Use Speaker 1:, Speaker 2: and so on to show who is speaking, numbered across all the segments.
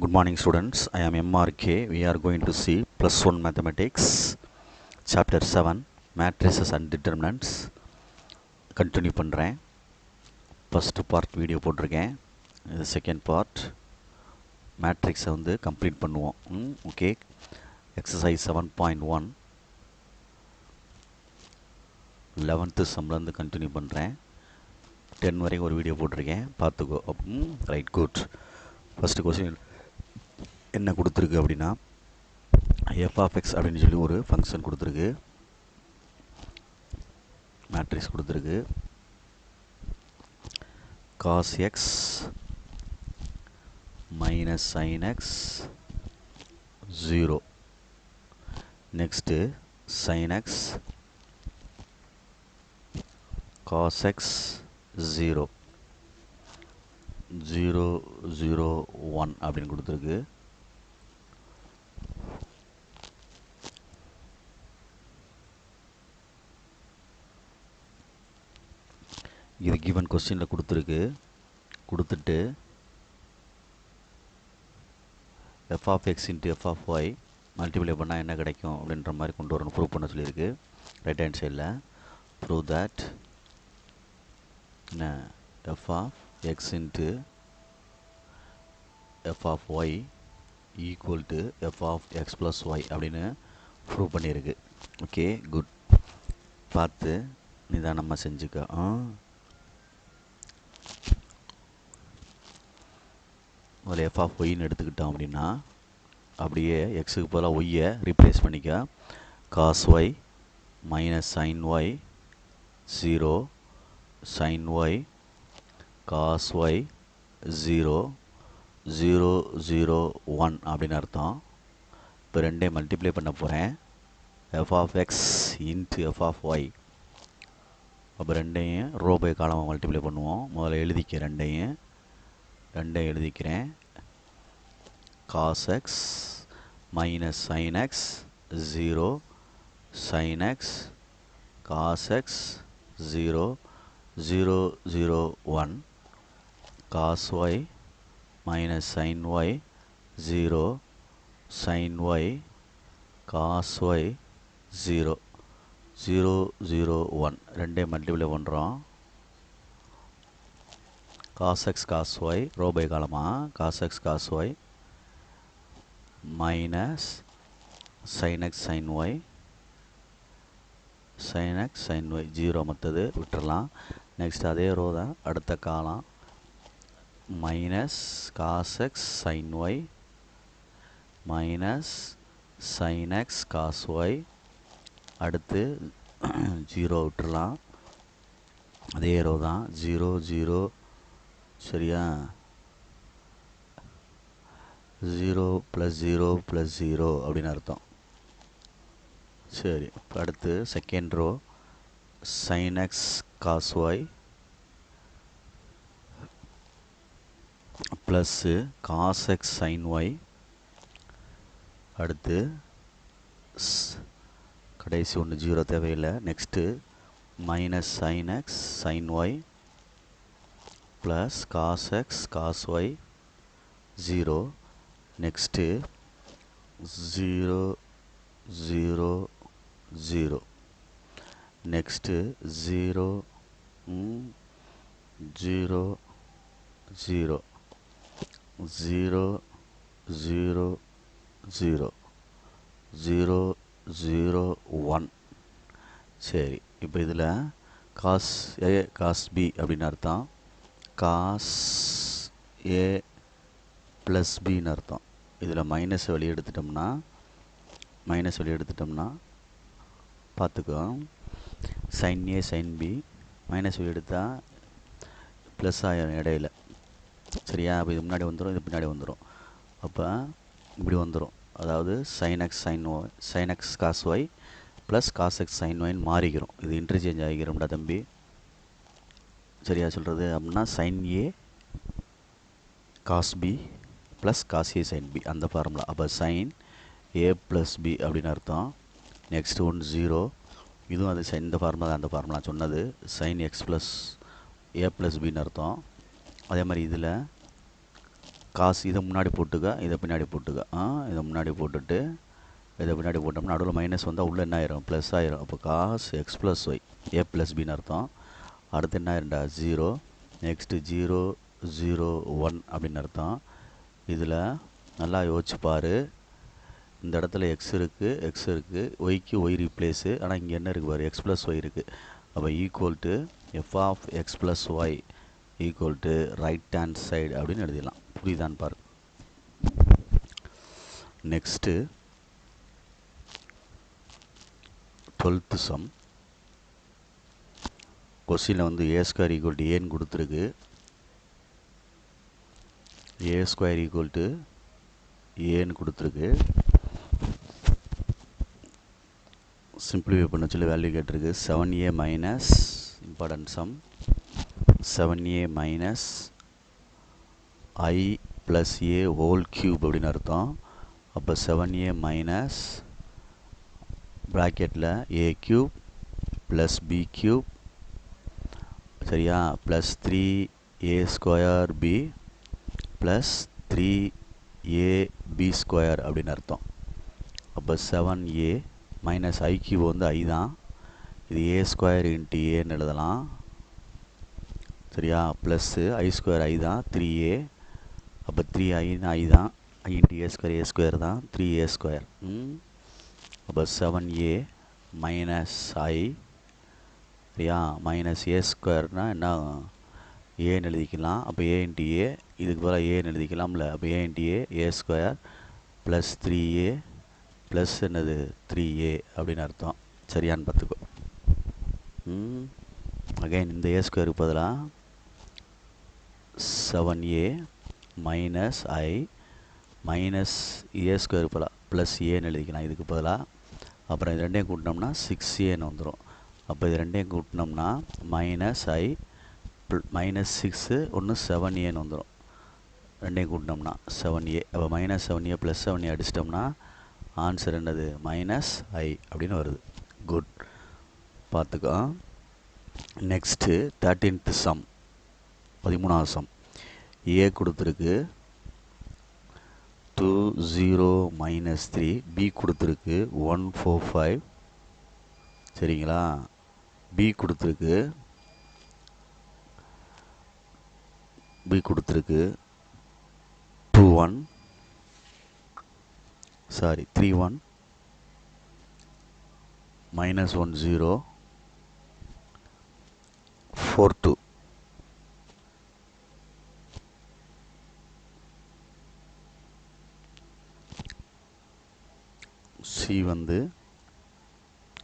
Speaker 1: Good morning students, I am MRK. We are going to see plus 1 mathematics chapter 7 matrices and determinants. Continue பண்ணுறேன். First part video போட்டிருக்கேன். இது second part matrix வந்து complete பண்ணுவோம். Okay. Exercise 7.1 11th சம்லேருந்து continue பண்ணுறேன். 10 வரைக்கும் ஒரு video போட்டிருக்கேன், பார்த்துக்கோ. Right, good. ஃபஸ்ட்டு கொஸ்டின் என்ன கொடுத்துருக்கு அப்படின்னா, எஃப் ஆஃப் எக்ஸ் அப்படின்னு சொல்லி ஒரு ஃபங்க்ஷன் கொடுத்துருக்கு, மேட்ரிக்ஸ் கொடுத்துருக்கு. Cos x minus sine x 0. Next sine x cos x 0 0 0 1 அப்படின்னு கொடுத்துருக்கு. இது கிவன் கொஸ்டினில் கொடுத்துருக்கு. கொடுத்துட்டு f of x into f of y multiply பண்ணால் என்ன கிடைக்கும் அப்படின்ற மாதிரி கொண்டு வரணும், ப்ரூவ் பண்ண சொல்லியிருக்கு. ரைட் ஹேண்ட் சைடில் ப்ரூவ் தட் என்ன f of x into f of y equal to f of x plus y அப்படின்னு ப்ரூவ் பண்ணியிருக்கு. Okay, good. பார்த்து நிதானமாக செஞ்சுக்க. அதில் எஃப் ஆஃப் ஒய்ன்னு எடுத்துக்கிட்டோம் அப்படின்னா, அப்படியே எக்ஸுக்கு பதிலாக ஒய்யை ரீப்ளேஸ் பண்ணிக்க. Cos y minus sine y 0 sine y cos y 0 0 0 1 அப்படின்னு அர்த்தம். இப்போ ரெண்டையும் மல்டிப்ளை பண்ண போகிறேன். F of x into f of y. அப்போ ரெண்டையும் ரோ பை காலமாக மல்டிப்ளை பண்ணுவோம். முதல்ல எழுதிக்க, ரெண்டையும் எழுதிக்கிறேன். Cos x minus sine x 0 sine x cos x 0 0 0 1 cos y minus sine y 0 sine y cos y 0 0 0 1 ரெண்டே மல்டிப்ளை பண்ணுறோம். Cos x cos y row by காலமாக cos x cos y minus sine x sine y sine x sine y 0 மற்றது விட்டுடலாம். Next அதே row தான், அடுத்த column minus cos x sine y minus sine x cos Y, அடுத்து 0 விட்டுடலாம். அதே row தான் 0 0, சரியா? 0 + 0 + 0 அப்படின்னு அர்த்தம். சரி, இப்போ அடுத்து second row sine x cos y plus cos x sine y, அடுத்து கடைசி ஒன்று 0 தேவையில்லை. Next minus sine x sine y plus cos x cos y 0. Next 0 0 0. Next 0 0 0 0 0 0 0 0 1. சரி, இப்போ இதில் காஸ் ஏ காஸ் பி அப்படின்னு அர்த்தம். காஸ் ஏ ப்ளஸ் பின்னு அர்த்தம். இதில் மைனஸ் வெளியே எடுத்துட்டோம்னா பார்த்துக்கோ, சைன் ஏ சைன் பி மைனஸ் வெளியே எடுத்தால் ப்ளஸ் ஆயிரும் இடையில, சரியா? அப்போ இது முன்னாடி வந்துடும், இது பின்னாடி வந்துடும். அப்போ இப்படி வந்துடும். அதாவது sine x sine y sine x cos y plus cos x sine ஒய்ன்னு மாறிக்கிறோம். இது இன்டர்சேஞ்ச் ஆகிக்கிறோம்டா தம்பி, சரியா சொல்கிறது? அப்படின்னா sine A cos B plus cos A sine B, அந்த ஃபார்முலா. அப்போ சைன் ஏ ப்ளஸ் பி அப்படின்னு அர்த்தம். நெக்ஸ்ட் ஒன் 0, இதுவும் அது இந்த ஃபார்முலா தான், அந்த ஃபார்முலா சொன்னது. Sine x plus A plus பின்னு அர்த்தம். அதே மாதிரி இதில் காசு இதை முன்னாடி போட்டுக்க, இதை பின்னாடி போட்டுக்க. இதை முன்னாடி போட்டுட்டு இதை பின்னாடி போட்டோம்னா நடுவில் மைனஸ் வந்தால் உள்ளே என்ன ஆயிரும், ப்ளஸ் ஆயிரும். அப்போ cos X plus Y A plus பின்னு அர்த்தம். அடுத்து என்ன ஆயிருண்டா, 0. நெக்ஸ்ட்டு 0 0 1 அப்படின்னு அர்த்தம். இதில் நல்லா யோசிச்சு பாரு. இந்த இடத்துல எக்ஸ் இருக்குது, ஒய்க்கு ஒய் ரீப்ளேஸு. ஆனால் இங்கே என்ன இருக்குது பாரு, எக்ஸ் ப்ளஸ் ஒய் இருக்குது. அப்போ equal to f of x plus y equal to right hand side அப்படின்னு எழுதிடலாம். புரியுதான்னு பாரு. Next 12th sum. கொஸ்டினில் வந்து ஏ ஸ்கொயர் ஈக்குவல் டு ஏன்னு கொடுத்துருக்கு. ஏ ஸ்கொயர் ஈக்குவல் டு ஏன்னு கொடுத்துருக்கு. சிம்பிளிஃபை பண்ண சொல்லி வேல்யூ கேட்டிருக்கு. 7a minus important sum 7a minus I plus A whole cube அப்படின்னு அர்த்தம். அப்போ 7a மைனஸ் ப்ராக்கெட்டில் A cube plus B cube, சரியா, plus 3a square B plus 3ab square அப்படின்னு அர்த்தம். அப்போ 7a மைனஸ் ஐ கியூப் வந்து ஐ தான். இது ஏ ஸ்கொயர் இன்ட்டு ஏன்னு எழுதலாம், சரியா. ப்ளஸ்ஸு ஐ ஸ்கொயர் ஐ தான் 3a. அப்போ 3iன்னு ஐ தான், ஐ இன்ட்டு ஏ ஸ்கொயர் தான் 3a ஸ்கொயர். அப்போ 7a மைனஸ் ஐ, சரியா, மைனஸ் ஏ ஸ்கொயர்னால் என்ன, ஏன்னு எழுதிக்கலாம். அப்போ ஏ இன்ட்டு ஏ, இதுக்கு பதிலாக ஏன்னு எழுதிக்கலாம்ல. அப்போ ஏ இன்ட்டு ஏ ஸ்கொயர் ப்ளஸ் 3a ப்ளஸ் என்னது 3a அப்படின்னு அர்த்தம். சரியான்னு பார்த்துக்கோ. அகைன் இந்த ஏ ஸ்கொயருக்கு பதிலாக 7a மைனஸ் ஐ மைனஸ் ஏ ஸ்கொயருக்கு பதிலாக ப்ளஸ் ஏன்னு எழுதிக்கலாம் இதுக்கு பதிலாக. அப்புறம் இது ரெண்டையும் கூட்டினோம்னா 6aன்னு வந்துடும். அப்போ இது ரெண்டையும் கூட்டினோம்னா மைனஸ் ஐ மைனஸ் 6 ஒன்று 7aன்னு வந்துடும். ரெண்டையும் கூட்டினோம்னா 7a. அப்போ மைனஸ் 7a ப்ளஸ் 7a அடிச்சிட்டோம்னா ஆன்சர் என்னது, மைனஸ் ஐ அப்படின்னு வருது. குட், பார்த்துக்கோ. நெக்ஸ்ட்டு 13th சம், 13வது சம். ஏ கொடுத்துருக்கு 2 0 மைனஸ் 3, பி கொடுத்துருக்கு 1 4 5, சரிங்களா. பி கொடுத்துருக்கு 2 1 சாரி 3 1 மைனஸ் 1 0 4 2. சி வந்து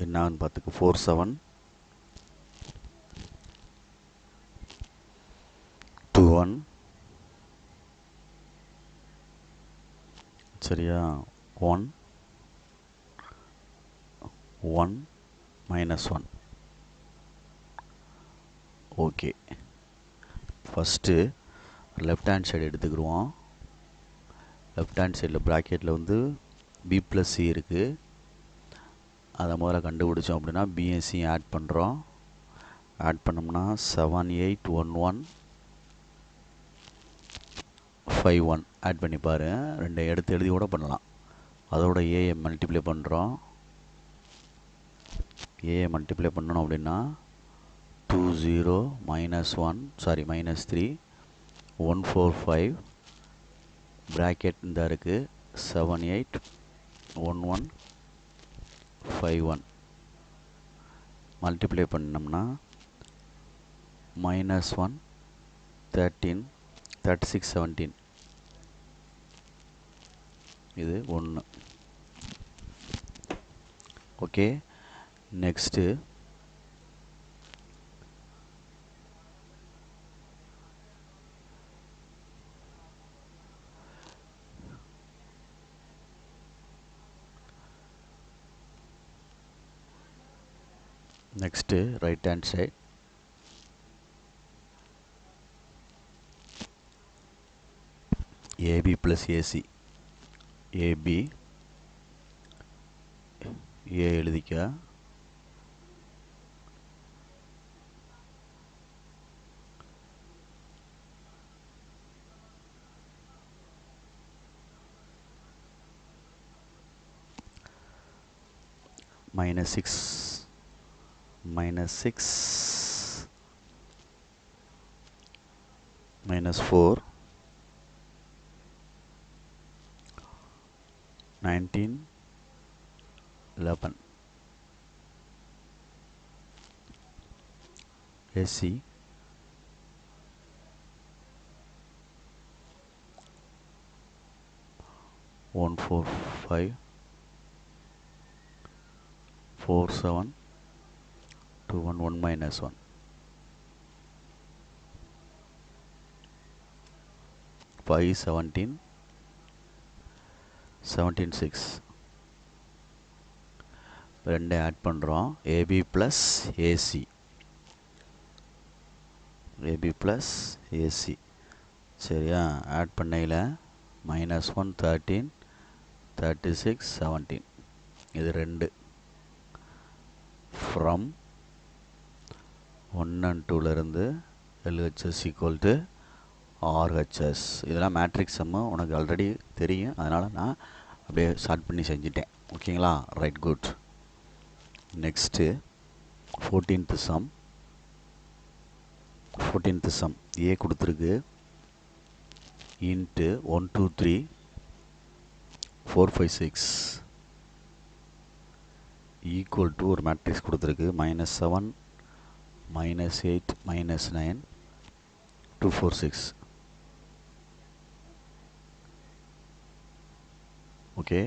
Speaker 1: என்னான்னு பார்த்துக்கு 4 7 2 1, சரியா, 1 1 minus 1. Okay, first left hand side எடுத்துக்கிடுவோம். லெஃப்ட் ஹேண்ட் சைடில் ப்ராக்கெட்டில் வந்து பி ப்ளஸ் சி இருக்குது. அதை முதல்ல கண்டுபிடிச்சோம் அப்படின்னா பிஎஸ்சியும் ஆட் பண்ணுறோம். ஆட் பண்ணோம்னா 7 8 1 1 5 1 ஆட் பண்ணி பாரு. ரெண்டை எடுத்து எழுதி கூட பண்ணலாம். அதோட ஏஐ மல்டிப்ளை பண்ணுறோம். ஏஐ மல்டிப்ளை பண்ணணும் அப்படின்னா 2 0 மைனஸ் 1 சாரி மைனஸ் 3 1 4 5 ப்ராக்கெட் இந்த இருக்குது 7 8 1 1 5 1 மல்டிப்ளை பண்ணோம்னா மைனஸ் 1 13 36 17, இது 1. Okay, next next right hand side AB plus AC. AB A எழுதிக்க, minus 6 minus 6 minus 4 19 11 AC 1 4 5 4 7 2 1 1 minus 1 5 17 17 6 ரெண்டு ஆட் பண்ணுறோம் AB plus AC AB plus AC சரியா ஆட் பண்ணையில் minus 1 13 36 17 இது ரெண்டு ஃப்ரம் 1 and 2லேருந்து LHS ஈக்குவல் டு RHS இதெல்லாம் matrix sum உனக்கு ஆல்ரெடி தெரியும் அதனால் நான் அப்படியே ஸ்டார்ட் பண்ணி செஞ்சிட்டேன் ஓகேங்களா right good next 14th sum A கொடுத்துருக்கு இன்ட்டு 1 2 3 4 5 6 ஈக்குவல் டு ஒரு மேட்ரிக்ஸ் கொடுத்துருக்கு -7 -8 -9 2 4 6 ஓகே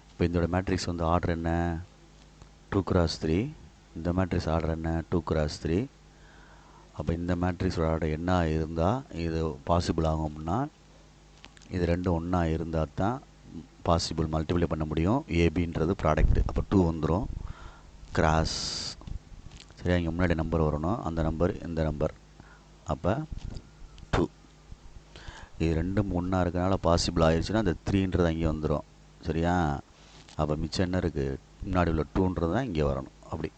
Speaker 1: இப்போ இதோட மேட்ரிக்ஸ் வந்து ஆர்டர் என்ன 2 cross 3 இந்த மேட்ரிக்ஸ் ஆர்டர் என்ன 2 cross 3 அப்போ இந்த மேட்ரிக்ஸோட ஆர்டர் என்ன இருந்தால் இது பாசிபிள் ஆகும் அப்படின்னா இது ரெண்டும் ஒன்றா இருந்தால் தான் பாசிபிள் மல்டிப்ளை பண்ண முடியும் ஏபின்றது ப்ராடக்ட் அப்போ 2 வந்துடும் கிராஸ் சரியா இங்கே முன்னாடி நம்பர் வரணும் அந்த நம்பர் இந்த நம்பர் அப்போ 2 இது ரெண்டும் ஒன்றா இருக்கனால பாசிபிள் ஆயிடுச்சுன்னா அந்த 3ன்றது அங்கே வந்துடும் சரியா அப்போ மிச்சம் என்ன இருக்குது முன்னாடி உள்ள 2ன்றது தான் இங்கே வரணும் அப்படி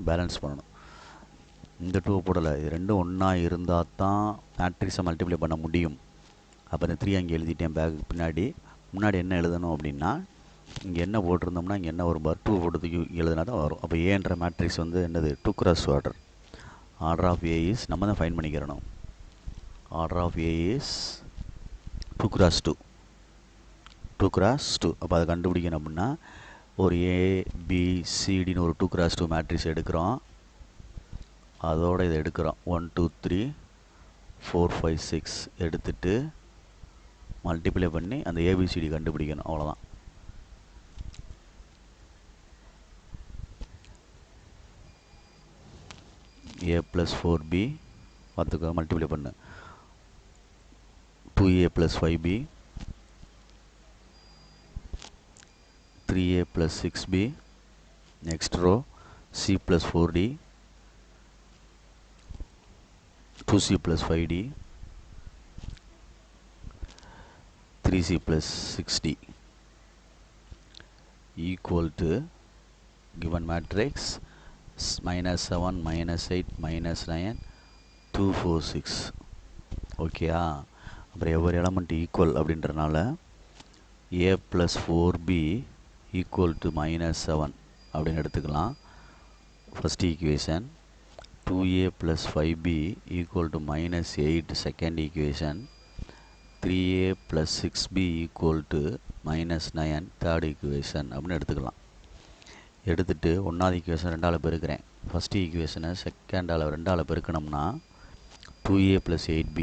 Speaker 1: பேலன்ஸ் பண்ணணும் இந்த 2 போடலை இது ரெண்டும் ஒன்றா இருந்தால் தான் மேட்ரிக்ஸை மல்டிப்ளை பண்ண முடியும் அப்போ இந்த 3 அங்கே எழுதிட்டேன் பேக்கு பின்னாடி முன்னாடி என்ன எழுதணும் அப்படின்னா இங்கே என்ன போட்டிருந்தோம்னா இங்கே என்ன வரும் 2 போட்டதுக்கு எழுதுனா தான் வரும் அப்போ ஏன்ற மேட்ரிக்ஸ் வந்து என்னது 2 cross order order of A is நம்ம தான் ஃபைன் பண்ணிக்கிறணும் order of A is 2 cross 2 2 cross 2 அப்போ அதை கண்டுபிடிக்கணும் அப்படின்னா ஒரு ஏபிசிடின்னு ஒரு 2 cross 2 மேட்ரிக்ஸ் எடுக்கிறோம் அதோடு இதை எடுக்கிறோம் 1 2 3 4 5 6 எடுத்துட்டு மல்டிப்ளை பண்ணி அந்த ஏபிசிடி கண்டுபிடிக்கணும் அவ்வளோதான் a + 4b பார்த்துக்கோ மல்டிப்ளை பண்ணு 2a + 5b 3a + 6b next row c + 4d 2c + 5d 3c + 6d equal to given matrix -7 -8 -9 2 4 6 ஓகேயா அப்புறம் எவ்வொரு எலமெண்ட் ஈக்குவல் அப்படின்றனால a + 4b equal to -7 அப்படின்னு எடுத்துக்கலாம் first equation 2a + 5b equal to -8 second equation 3a + 6b equal to -9 third equation அப்படின்னு எடுத்துக்கலாம் எடுத்துகிட்டு ஒன்றாவது equation ரெண்டால் பெருக்கிறேன் ஃபஸ்ட் ஈக்குவேஷனை செகண்டால் ரெண்டால் பெருக்கணும்னா 2a + 8b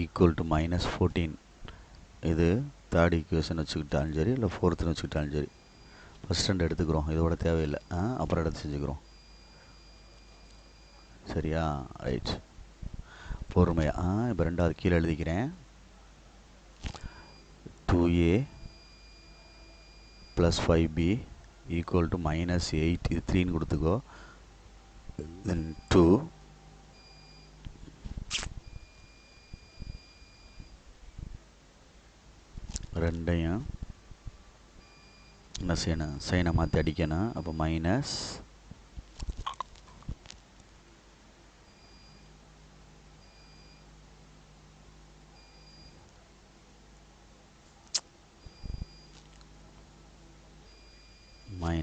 Speaker 1: equal to -14 இது தேர்ட் ஈக்குவேஷன் வச்சுக்கிட்டாலும் சரி இல்லை ஃபோர்த்துன்னு வச்சுக்கிட்டாலும் சரி ஃபஸ்ட் ரெண்டு எடுத்துக்கிறோம் இதோட தேவையில்லை அப்புறம் எடுத்து செஞ்சுக்கிறோம் சரியா ரைட் பொறுமையாக இப்போ ரெண்டாவது கீழே எழுதிக்கிறேன் 2a + 5b equal to -8 இது 3ன்னு கொடுத்துக்கோ then 2 ரெண்டையும் என்ன செய்யணும் சைனை மாற்றி அடிக்கணும் அப்போ மைனஸ்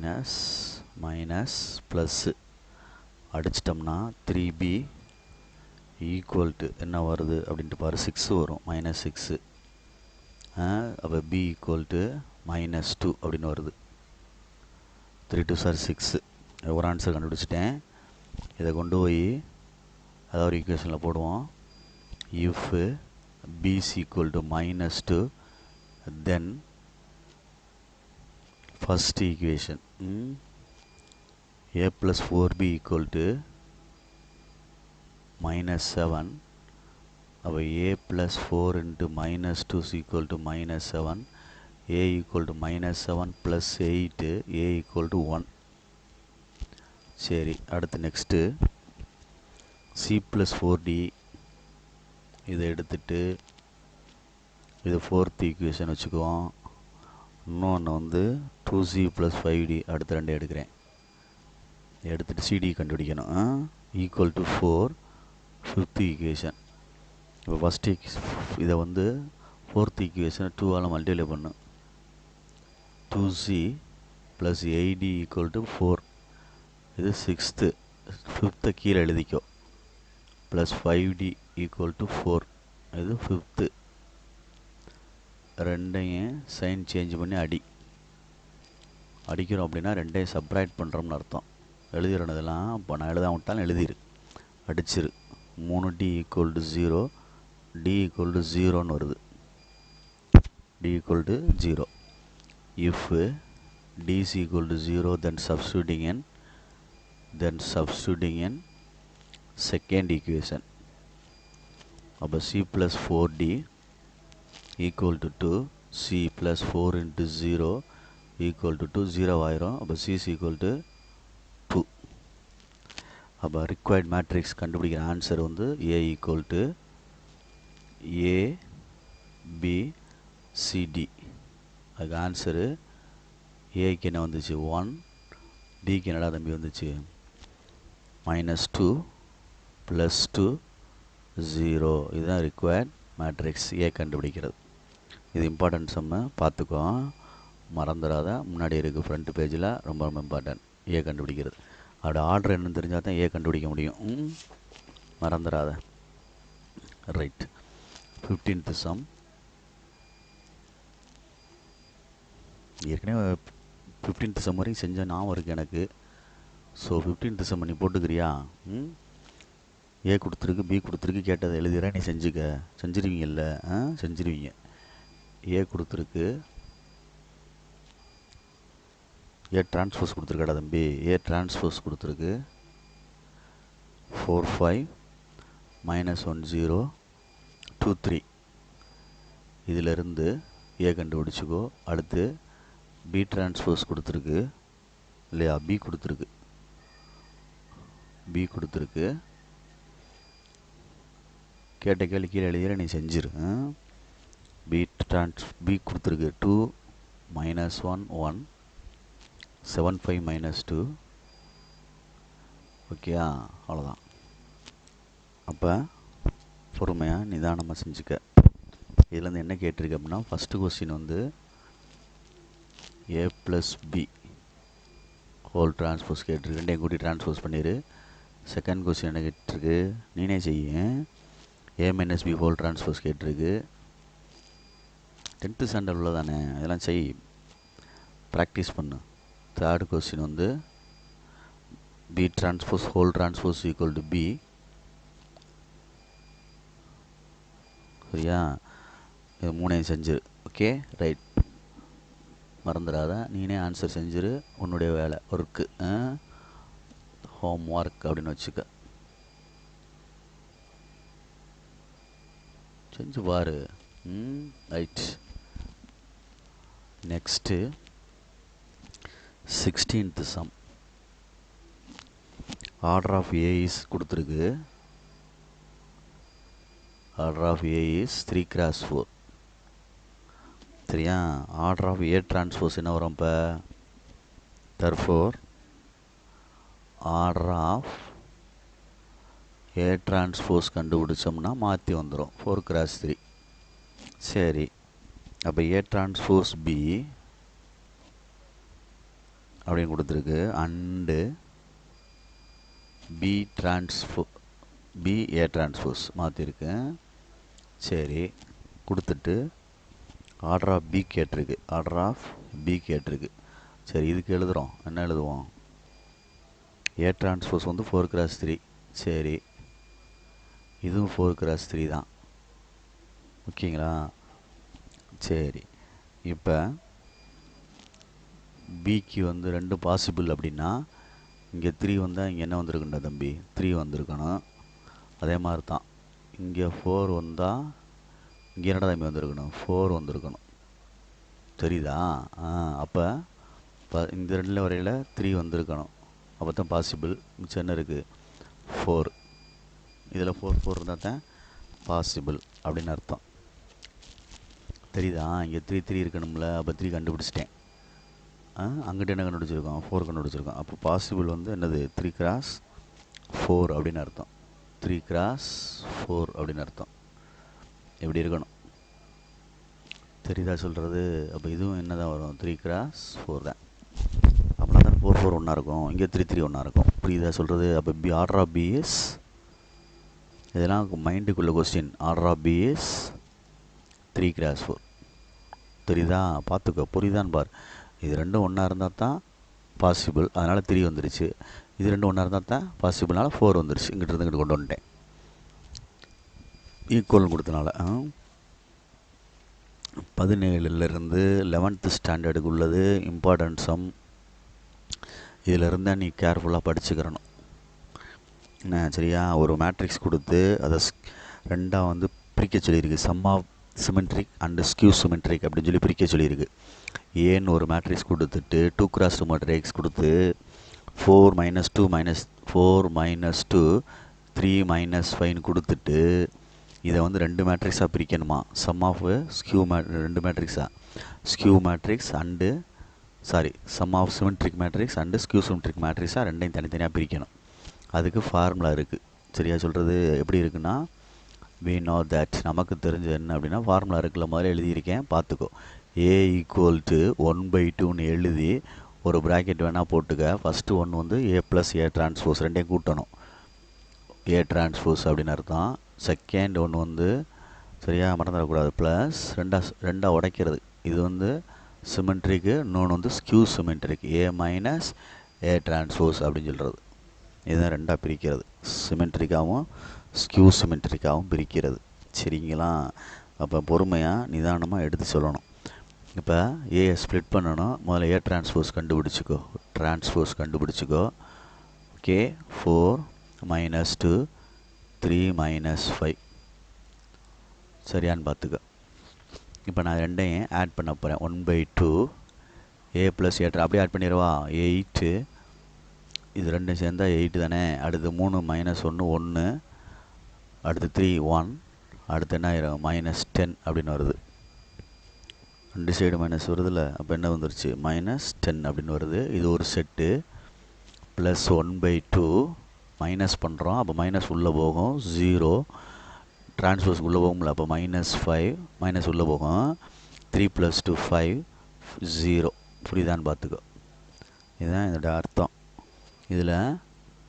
Speaker 1: மைனஸ் மைனஸ் ப்ளஸ்ஸு அடிச்சிட்டோம்னா 3b ஈக்குவல் டு என்ன வருது அப்படின்ட்டு பாரு 6 வரும் மைனஸ் 6. அப்போ b ஈக்குவல் டு -2 அப்படின்னு வருது. 3 2 சார் 6 ஒரு ஆன்சர் கண்டுபிடிச்சிட்டேன். இதை கொண்டு போய் அதாவது ஒரு ஈக்குவேஷனில் போடுவோம். If b is equal to -2 then first equation a plus 4b equal to -7. அப்போ a plus 4 into -2 is equal to -7. a equal to -7 plus 8 a equal to 1. சரி, அடுத்து நெக்ஸ்ட்டு c plus 4d இதை எடுத்துட்டு இது ஃபோர்த் ஈக்குவேஷன் வச்சுக்குவோம். இன்னொன்று வந்து 2c plus 5d அடுத்த ரெண்டு எடுக்கிறேன். எடுத்துகிட்டு cd கண்டுபிடிக்கணும். Equal to 4 fifth equation. இப்போ ஃபஸ்ட் இதை வந்து ஃபோர்த் ஈக்குவேஷனை 2ஆல் மல்டிப்ளை பண்ணும். 2c plus 8d equal to 4. இது சிக்ஸ்த்து. ஃபிஃப்த்தை கீழே எழுதிக்கோ. Plus 5d equal to 4. இது ஃபிஃப்த்து. ரெண்டையும் சைன் சேஞ்ச் பண்ணி அடிக்கிறோம் அப்படின்னா ரெண்டையும் சப்ராக்ட் பண்ணுறோம்னு அர்த்தம். எழுதிடணும். இப்போ நான் எழுத விட்டாலும் எழுதிரு, அடிச்சிரு. 3d equal to 0 d equal to 0ன்னு வருது. d equal to 0. If d is equal to 0 then substituting in second equation. அப்போ c plus 4d equal to 2. c plus 4 into 0 equal to 2. 0 ஆயிரும். அப்போ c is equal to 2. அப்போ required matrix கண்டுபிடிக்கிற answer வந்து a equal to a b c d. அதுக்கு answer ஏக்கு என்ன வந்துச்சு 1, டிக்கு என்னடா தம்பி வந்துச்சு -2 + 2 0. இதுதான் ரிக்வயர்ட் மேட்ரிக்ஸ் ஏ கண்டுபிடிக்கிறது. இது இம்பார்ட்டன்ட் சம்மு பார்த்துக்கோ, மறந்துடாத. முன்னாடி இருக்குது ஃப்ரண்ட் பேஜில், ரொம்ப ரொம்ப இம்பார்ட்டன்ட் ஏ கண்டுபிடிக்கிறது. அதோட ஆர்டர் என்னன்னு தெரிஞ்சால் தான் ஏ கண்டுபிடிக்க முடியும். மறந்துடாத. ரைட். 15th sum. ஏற்கனவே 15th சம் வரைக்கும் செஞ்ச ஞாபகம் இருக்குது எனக்கு. ஸோ 15th சம் நீ போட்டுக்கிறியா? ஏ கொடுத்துருக்கு, பி கொடுத்துருக்கு, கேட்டதை எழுதுகிறேன், நீ செஞ்சிருவீங்கல்ல? செஞ்சிருவீங்க. ஏ கொடுத்துருக்கு, ஏ டிரான்ஸ்போஸ் கொடுத்துருக்காடா தம்பி. ஏ டிரான்ஸ்போஸ் கொடுத்துருக்கு 4 5 -1 0 2 3. இதிலிருந்து ஏ கண்டுபிடிச்சிக்கோ. அடுத்து பி டிரான்ஸ்போஸ் கொடுத்துருக்கு இல்லையா? பி கொடுத்துருக்கு. கேட்ட கேள்வி கீழே எழுதிற, நீ செஞ்சிரு. பி கொடுத்துருக்கு 2 -1 1 7 5 -2. ஓகேயா? அவ்வளோதான். அப்போ பொறுமையாக நிதானமாக செஞ்சுக்க. இதுலேருந்து என்ன கேட்டிருக்கு அப்படின்னா, ஃபஸ்ட்டு கொஸ்டின் வந்து a + b ஹோல் டிரான்ஸ்போஸ் கேட்டிருக்கு. ரெண்டையும் கூட்டி டிரான்ஸ்போஸ் பண்ணிடு. செகண்ட் கொஸ்டின் என்ன கேட்டிருக்கு? நீனே செய்ய. a - b ஹோல் டிரான்ஸ்போஸ் கேட்டிருக்கு. 10th ஸ்டாண்டர்ட் உள்ளதானே, இதெல்லாம் செய், ப்ராக்டிஸ் பண்ணு. தேர்ட் கொஸ்டின் வந்து b transpose whole transpose equal to b. சரியா? இது மூணையும் செஞ்சிரு. Okay, right. மறந்துடாத, நீனே ஆன்சர் செஞ்சிரு. உன்னுடைய வேலை, ஒர்க்கு, ஹோம் ஒர்க் அப்படின்னு வச்சுக்க. செஞ்சு பாரு. Right. Next 16th sum. Order of A is கொடுத்துருக்கு. Order of A is 3 × 4. சரியா? ஆர்டர் ஆஃப் ஏ டிரான்ஸ்போஸ் என்ன வரும்? இப்போ therefore order of A transpose கண்டுபிடிச்சோம்னா மாற்றி வந்துடும் 4 × 3. சரி, அப்போ ஏ டிரான்ஸ்போஸ் பி அப்படின்னு கொடுத்துருக்கு. அண்டு பி ஏ டிரான்ஸ்போஸ் மாற்றிருக்கு. சரி, கொடுத்துட்டு ஆர்டர் ஆஃப் பி கேட்டிருக்கு. சரி, இதுக்கு எழுதுகிறோம். என்ன எழுதுவோம்? ஏ டிரான்ஸ்போஸ் வந்து 4x3. சரி, இதுவும் 4x3 தான். ஓகேங்களா? சரி, இப்போ பிக்கு வந்து 2 பாசிபிள் அப்படின்னா இங்கே 3 வந்தால் இங்கே என்ன வந்திருக்குண்டா தம்பி? 3 வந்திருக்கணும். அதே மாதிரி தான் இங்கே 4 வந்தால் இங்கே என்னடா தம்பி வந்திருக்கணும்? 4 வந்திருக்கணும். தெரியுதா? அப்போ இந்த 2 வரையில் 3 வந்திருக்கணும். அப்போ தான் பாசிபிள். மிச்சம் என்ன இருக்குது? 4. இதில் 4 இருந்தால் தான் பாசிபிள் அப்படின்னு அர்த்தம். தெரியுதா? இங்கே 3 இருக்கணும்ல. அப்போ 3 கண்டுபிடிச்சிட்டேன். அங்கிட்ட என்ன கண்டுபிடிச்சிருக்கோம்? 4 கண்டுபிடிச்சிருக்கோம். அப்போ பாசிபிள் வந்து என்னது? 3x4 அப்படின்னு அர்த்தம். 3x4 அப்படின்னு அர்த்தம். எப்படி இருக்கணும்? தெரியுதா சொல்கிறது? அப்போ இதுவும் என்ன தான் வரும்? 3x4 தான். அப்படின்னா தான் 4 4 ஒன்றா இருக்கும். இங்கே 3 3 ஒன்றா இருக்கும். புரியுதா சொல்கிறது? அப்போ ஆர்டர் ஆஃப் பி இஸ், இதெல்லாம் மைண்டுக்குள்ள question. Order of B is 3x4. தெரியுதா? பார்த்துக்கோ. புரியுதான்னு பார். இது ரெண்டும் ஒன்றா இருந்தால் தான் பாசிபிள். அதனால் 3 வந்துருச்சு. இது ரெண்டும் ஒன்றா இருந்தால் தான் பாசிபிள்னால 4 வந்துருச்சு. இங்கிட்ட இருந்து இங்கிட்ட கொண்டு வந்துட்டேன். ஈக்குவல் கொடுத்தனால 17லேருந்து 11th ஸ்டாண்டர்டுக்கு உள்ளது இம்பார்ட்டன்ட் சம். இதில் இருந்தால் நீ கேர்ஃபுல்லாக படிச்சுக்கிறணும். என்ன சரியா? ஒரு மேட்ரிக்ஸ் கொடுத்து அதை 2ஆக வந்து பிரிக்க சொல்லியிருக்கு. Sum of symmetric and skew symmetric அப்படின்னு சொல்லி பிரிக்க சொல்லியிருக்கு. ஏன்னு ஒரு மேட்ரிக்ஸ் கொடுத்துட்டு 2x2 மேட்ரிக்ஸ் கொடுத்து 4 - 2 3 - 5 கொடுத்துட்டு இதை வந்து 2 மேட்ரிக்ஸாக பிரிக்கணுமா? சம் ஆஃப் ஸ்கியூ 2 மேட்ரிக்ஸாக skew matrix and sum of symmetric matrix and skew symmetric மேட்ரிக்ஸாக ரெண்டையும் தனித்தனியாக பிரிக்கணும். அதுக்கு ஃபார்முலா இருக்குது. சரியா சொல்கிறது? எப்படி இருக்குன்னா, we know that நமக்கு தெரிஞ்ச என்ன அப்படின்னா ஃபார்முலா இருக்குல்ல, முதல்ல எழுதியிருக்கேன் பார்த்துக்கோ. a = 1/2ன்னு எழுதி ஒரு ப்ராக்கெட் வேணால் போட்டுக்க. ஃபஸ்ட்டு ஒன்று வந்து a + a டிரான்ஸ்போஸ் ரெண்டையும் கூட்டணும். a டிரான்ஸ்போஸ் அப்படின்னு அர்த்தம். செகண்ட் ஒன்று வந்து சரியா மறந்துடக்கூடாது, ப்ளஸ் ரெண்டாக உடைக்கிறது. இது வந்து சிமெட்ரிக்கு, இன்னொன்று வந்து skew symmetric. a - a transpose அப்படின்னு சொல்கிறது. இதுதான் ரெண்டாக பிரிக்கிறது. சிமெட்ரிக்காகவும் ஸ்கியூ சிமெட்ரிக்காகவும் பிரிக்கிறது. சரிங்களா? அப்போ பொறுமையாக நிதானமாக எடுத்து சொல்லணும். இப்போ ஏயை ஸ்ப்ளிட் பண்ணணும். முதல்ல ஏ டிரான்ஸ்போஸ் கண்டுபிடிச்சிக்கோ. ஓகே, 4 - 2 3 - 5 சரியான்னு பார்த்துக்க. இப்போ நான் ரெண்டையும் ஆட் பண்ண போகிறேன். 1/2 a + a அப்படியே ஆட் பண்ணிடுவா. 8, இது ரெண்டும் சேர்ந்தால் 8 தானே. அடுத்து 3 - 1 1, அடுத்து 3 1, அடுத்து என்ன ஆயிரும்? -10 அப்படின்னு வருது. 2 சைடு மைனஸ் வருதுல்ல. அப்போ என்ன வந்துருச்சு? -10 அப்படின்னு வருது. இது ஒரு செட்டு. ப்ளஸ் 1/2 மைனஸ் பண்ணுறோம். அப்போ மைனஸ் உள்ளே போகும். 0 டிரான்ஸ்போஸ் உள்ளே போகும்ல. அப்போ -5 மைனஸ் உள்ளே போகும். 3 + 2 5 0. புரியுதான்னு பார்த்துக்கோ. இதுதான் இதோட அர்த்தம். இதில்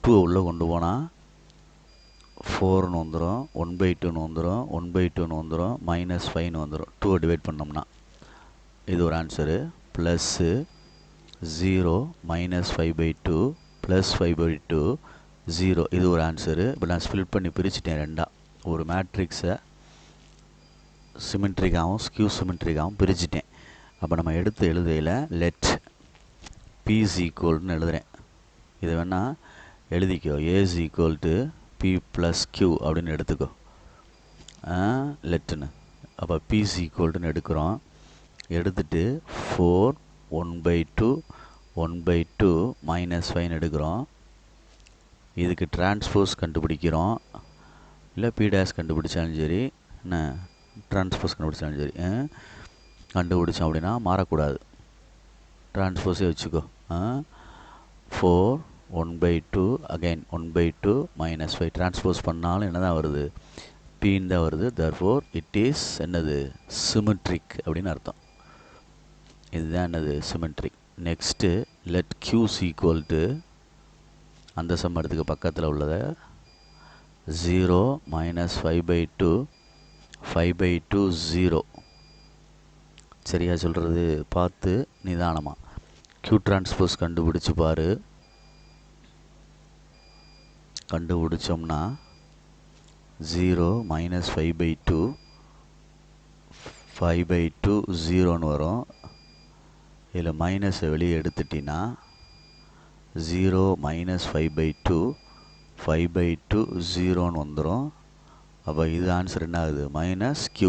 Speaker 1: 2 உள்ளே கொண்டு போனால் 4ன்னு வந்துடும், 1/2ன்னு வந்துடும், 1/2ன்னு வந்துடும், -5ன்னு வந்துடும். 2 டிவைட் பண்ணோம்னா இது ஒரு ஆன்சரு. ப்ளஸ்ஸு 0 -5/2 + 5/2 0 இது ஒரு ஆன்சரு. இப்போ நான் ஸ்ப்ளிட் பண்ணி பிரிச்சுட்டேன் ரெண்டாக. ஒரு மேட்ரிக்ஸை சிமெட்ரிக்காகவும் ஸ்கியூ சிமெட்ரிக்காகவும் பிரிச்சுட்டேன். அப்போ நம்ம எடுத்து எழுதையில் லெட் p = எழுதுகிறேன். இதை வேணால் எழுதிக்கோ. a = p + q அப்படின்னு எடுத்துக்கோ. லெட்டுன்னு. அப்போ p = எடுக்கிறோம். எடுத்துட்டு 4 1/2 1/2 -5 எடுக்கிறோம். இதுக்கு டிரான்ஸ்போஸ் கண்டுபிடிக்கிறோம். இல்லை p' கண்டுபிடிச்சாலும் சரி, என்ன டிரான்ஸ்போஸ் கண்டுபிடிச்சாலும் சரி, கண்டுபிடிச்சோம் அப்படின்னா மாறக்கூடாது. டிரான்ஸ்போஸே வச்சுக்கோ. 4 1/2 அகைன் 1/2 -5 டிரான்ஸ்போஸ் பண்ணாலும் என்ன தான் வருது? பின்னு தான் வருது. therefore இட் இஸ் என்னது? சிமெட்ரிக் அப்படின்னு அர்த்தம். இதுதான் என்னது? Symmetric. Next let q equal to அந்த சம் எடுத்துக்க பக்கத்தில் உள்ளதை 0 மைனஸ் 5/2 5/2 0. சரியா சொல்கிறது பார்த்து நிதானமாக q டிரான்ஸ்போஸ் கண்டுபிடிச்சி பாரு. கண்டுபிடிச்சோம்னா 0 மைனஸ் 5/2 5/2 0ன்னு வரும். இதில் மைனஸை வெளியே எடுத்துட்டின்னா 0 மைனஸ் 5/2 5/2 0ன்னு வந்துடும். அப்போ இது ஆன்சர் என்ன ஆகுது? Minus q.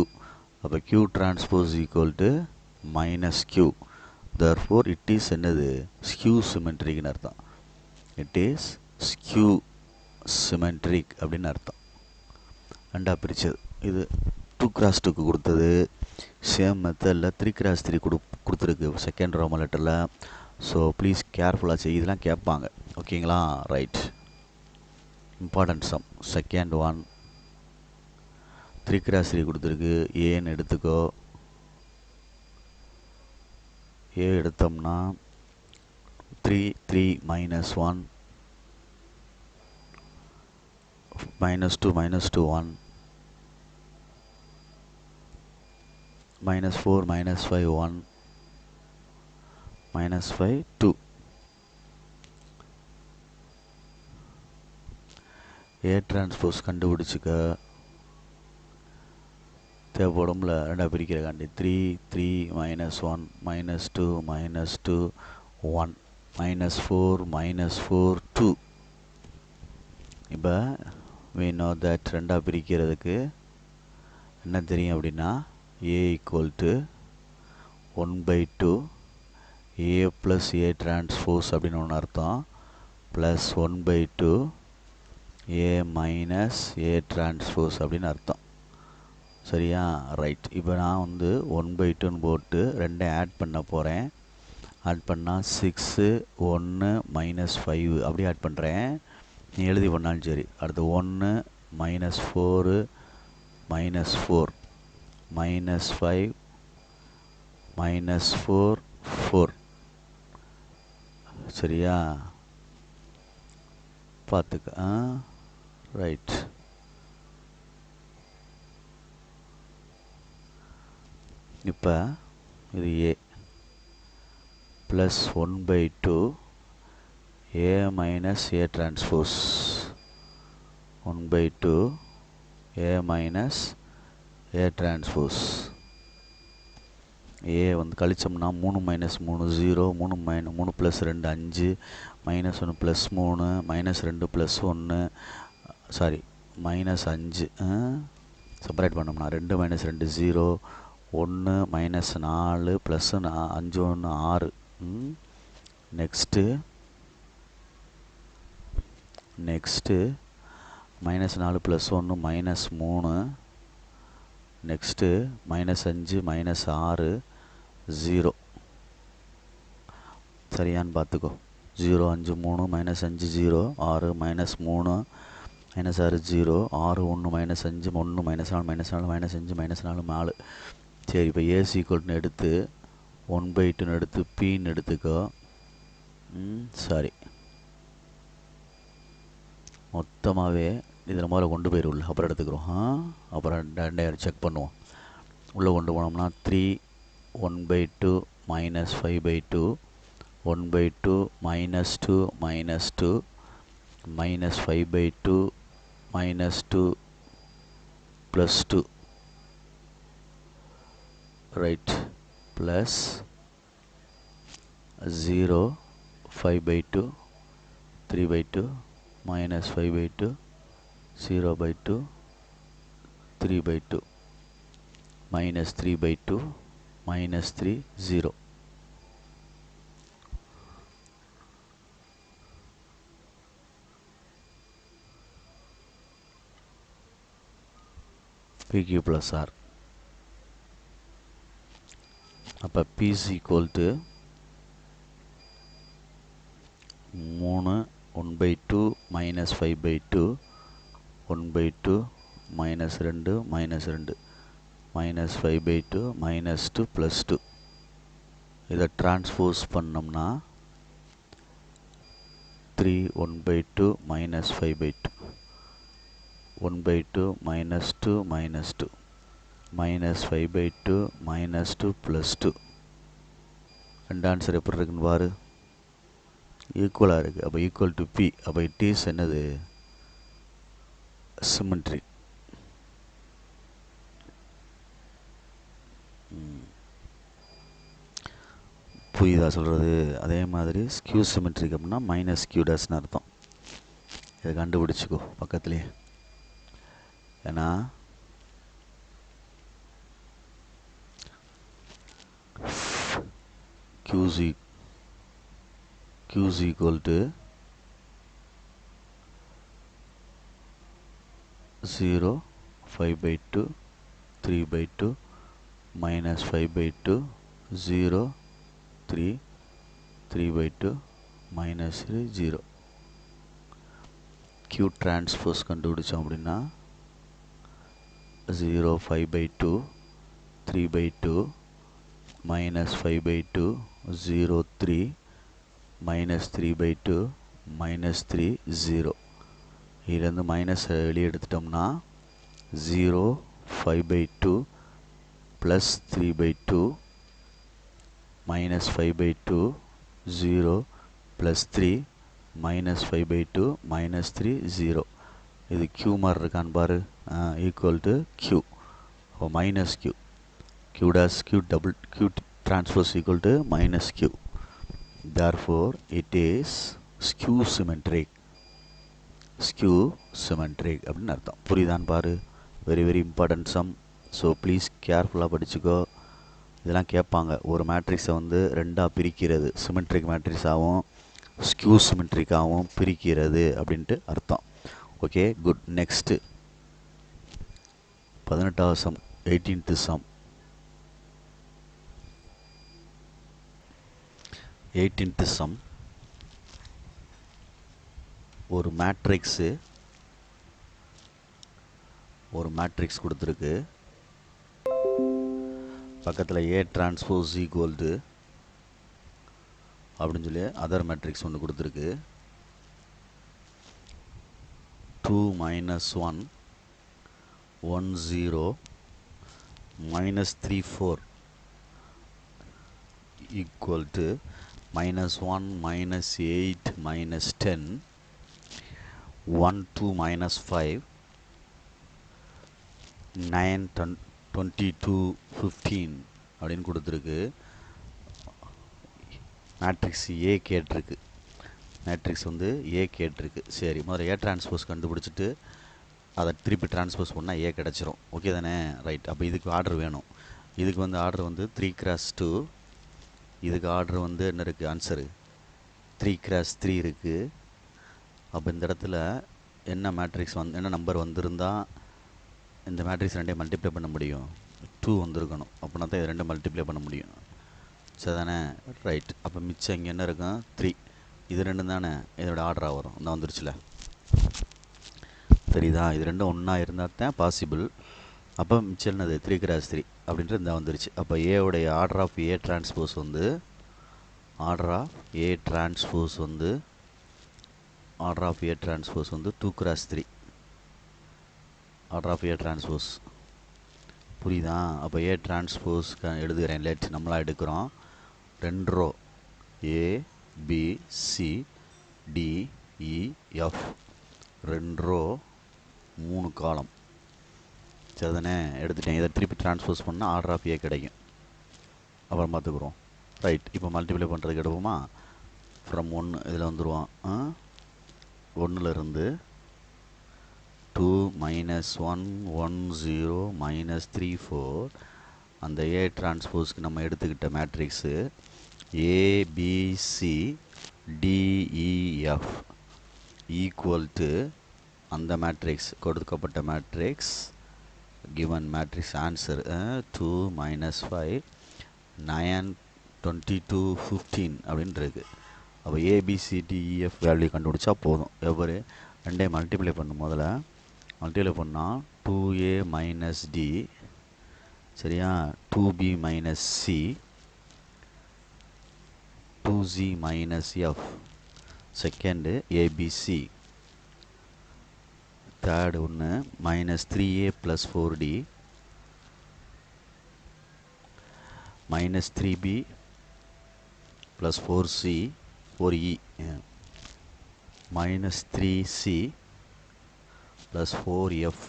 Speaker 1: அப்போ q transpose equal to minus q. Therefore it is என்னது? ஸ்கியூ சிமெட்ரிக்னு அர்த்தம். இட் இஸ் ஸ்கியூ சிமெட்ரிக் அப்படின்னு அர்த்தம். ரெண்டாக பிரித்தது இது 2x2 கொடுத்தது. சேம் மெத்தடில் 3x3 கொடுத்துருக்கு செகண்ட் ரோமன் லெட்டரில். ஸோ ப்ளீஸ் கேர்ஃபுல்லாக செய். இதெல்லாம் கேட்பாங்க. ஓகேங்களா? Right. Important sum second one 3x3 கொடுத்துருக்கு. ஏன்னு எடுத்துக்கோ. ஏ எடுத்தோம்னா 3 3 minus 1 minus 2 1 minus 4 minus 5 1 minus 5 2. A transpose கண்டுபிடிச்சிக்க தேவைப்படும்ல. ரெண்டாக பிரிக்கிறக்காண்டி 3 3 minus 1 minus 2 1 minus 4 4 2. இப்போ we know that ரெண்டாக பிரிக்கிறதுக்கு என்ன தெரியும் அப்படின்னா A equal to 1/2 A plus A transpose அப்படின்னு ஒன்று அர்த்தம், plus 1/2 A minus A transpose அப்படின்னு அர்த்தம். சரியா? ரைட். இப்போ நான் வந்து 1/2ன்னு போட்டு ரெண்டை ஆட் பண்ண போகிறேன். ஆட் பண்ணால் 6 1 minus 5 அப்படி ஆட் பண்ணுறேன். நீ எழுதி பண்ணாலும் சரி. அடுத்து 1 minus 4 minus 4 minus 5 minus 4 4. சரியா? பார்த்துக்க. ரைட். இப்போ இது A plus 1/2 A minus A transpose 1/2 A minus A transpose. A வந்து கழிச்சோம்னா 3 minus 3 0 3 plus 2 5 minus 1 plus 3 minus 2 plus 1 sorry minus 5 separate பண்ணோம்னா 2 minus 2 0 1 minus 4 plus 5 1 6. Next minus 4 plus 1 minus 3. Next minus 5 minus 6 0. சரியான்னு பார்த்துக்கோ. 0 5 3 minus 5 0 6 minus 3 minus 6 0 6 1 minus 5 1 minus 4 minus 4 minus 5 minus 4 4. சரி, இப்போ A ஈக்குவல்னு எடுத்து 1/2ன்னு எடுத்து Pன்னு எடுத்துக்கோ. Sorry, மொத்தமாகவே இதில் முதல்ல கொண்டு போயிடும்ல, அப்புறம் எடுத்துக்கிறோம். அப்புறம் ரெண்டாயிரம் செக் பண்ணுவோம். உள்ளே கொண்டு போனோம்னா 3 1/2 minus 5/2 1/2 minus 2 minus 2 minus 5/2 minus 2 plus 2. right, plus 0 5/2 3/2 minus 5/2 0/2 3/2 minus 3/2 minus 3 0. PQ plus R. அப்போ P is equal to 3 1/2 minus 5/2 1/2 minus 2 minus 2 minus 5/2 minus 2 plus 2. இதை டிரான்ஸ்போஸ் பண்ணோம்னா 3 1/2 minus 5/2 1/2 minus 2 minus 2 minus 5/2 minus 2 plus 2 ரெண்டு answer எப்படி இருக்குன்னு பாரு ஈக்குவலாக இருக்குது அப்போ ஈக்குவல் டு பி அப்போ இட் இஸ் என்னது சிமெட்ரி புரியுதா சொல்கிறது அதே மாதிரி ஸ்கியூ சிமெட்ரிக் அப்படின்னா மைனஸ் கியூ டேஷ்னு அர்த்தம் இதை கண்டுபிடிச்சிக்கோ பக்கத்துலேயே ஏன்னா Q is equal to 0 5/2 3/2 minus 5/2 0 3 3/2 minus 0 Q transpose கண்டுபிடிச்சோம் அப்படின்னா 0 5/2 3/2 minus 5/2 0 3 minus 3/2 minus 3 0 இதிலேருந்து மைனஸ் வெளியே எடுத்துட்டோம்னா 0 5/2 plus 3/2 minus 5/2 0 plus 3 minus 5/2 minus 3 0 இது q மாதிரி இருக்கான்னு பாரு ஈக்குவல் டு q ஓ minus q q dash q double q transpose equal to minus q therefore it is skew symmetric அப்படின்னு அர்த்தம் புரியுதான்னு பாரு very very important some so please கேர்ஃபுல்லாக படிச்சுக்கோ இதெல்லாம் கேட்பாங்க ஒரு மேட்ரிக்ஸை வந்து ரெண்டாக பிரிக்கிறது சிமெட்ரிக் மேட்ரிக்ஸாகவும் ஸ்கியூ சிமெட்ரிக்காகவும் பிரிக்கிறது அப்படின்ட்டு அர்த்தம் ஓகே குட் நெக்ஸ்ட்டு 18வது sum 18th sum 18th sum ஒரு மேட்ரிக்ஸ் கொடுத்துருக்கு பக்கத்தில் A transpose equal to அப்படின்னு சொல்லி அதர் மேட்ரிக்ஸ் ஒன்று கொடுத்துருக்கு 2 minus 1 1 0 minus 3 4 equal to minus 1 minus 8 minus 10 1 2 minus 5 9 22 15 அப்படின்னு கொடுத்துருக்கு மேட்ரிக்ஸ் ஏ கேட்டிருக்கு மேட்ரிக்ஸ் வந்து ஏ கேட்டிருக்கு சரி முதல்ல ஏ டிரான்ஸ்போஸ் கண்டுபிடிச்சிட்டு அதை திருப்பி டிரான்ஸ்போஸ் பண்ணால் ஏ கிடச்சிரும் ஓகே தானே ரைட் அப்போ இதுக்கு ஆர்டர் வேணும் இதுக்கு வந்து ஆர்டர் வந்து 3x2 இதுக்கு ஆர்டர் வந்து என்ன இருக்குது ஆன்சரு 3x3 இருக்குது அப்போ இந்த இடத்துல என்ன மேட்ரிக்ஸ் என்ன நம்பர் வந்திருந்தால் இந்த மேட்ரிக்ஸ் ரெண்டையும் மல்டிப்ளை பண்ண முடியும் 2 வந்திருக்கணும் அப்படின்னா தான் இது ரெண்டும் மல்டிப்ளை பண்ண முடியும் சரி தானே ரைட் அப்போ மிச்சம் இங்கே என்ன இருக்கும் 3 இது ரெண்டும் தானே இதோட ஆர்டராக வரும் இந்த வந்துருச்சுல தெரியுதா இது ரெண்டும் ஒன்றா இருந்தால் தான் பாசிபிள் அப்போ மிச்சம் என்னது 3x3 அப்படின்ட்டு இந்த வந்துருச்சு அப்போ ஏவுடைய ஆர்டர் ஆஃப் ஏ டிரான்ஸ்போஸ் வந்து ஆர்டர் ஆஃப் ஏ டிரான்ஸ்போஸ் வந்து 2x3 order of A transpose புரியுதா அப்போ ஏ டிரான்ஸ்போஸ் எழுதுகிறேன் லெட் நம்மளாக எடுக்கிறோம் 2 row A B C D E F 2 row 3 column சரிதானே எடுத்துட்டேன் இதை திருப்பி டிரான்ஸ்போஸ் பண்ணால் ஆர்டர் ஆஃப் ஏ கிடைக்கும் அப்புறம் பார்த்துக்குறோம் ரைட் இப்போ மல்டிப்ளை பண்ணுறதுக்கு எடுப்போமா ஃப்ரம் 1 இதில் வந்துடுவோம் 1லேருந்து 2 minus 1 1 0 minus 3 4 அந்த ஏ டிரான்ஸ்போஸ்க்கு நம்ம எடுத்துக்கிட்ட matrix ABC DEF equal to அந்த மேட்ரிக்ஸ் கொடுக்கப்பட்ட matrix given matrix answer 2 minus 5 9 22 15 அப்படின்னு இருக்குது அப்போ ABCDEF வேல்யூ கண்டுபிடிச்சா போதும் எவ்வளோ ரெண்டையும் மல்டிப்ளை பண்ணும் முதல்ல மல்டிப்ளை பண்ணால் 2A minus D சரியா 2B minus C 2z minus f. Second ABC. Third ஒன்று minus 3a plus 4d minus 3b plus 4c 4e minus 3c plus 4f.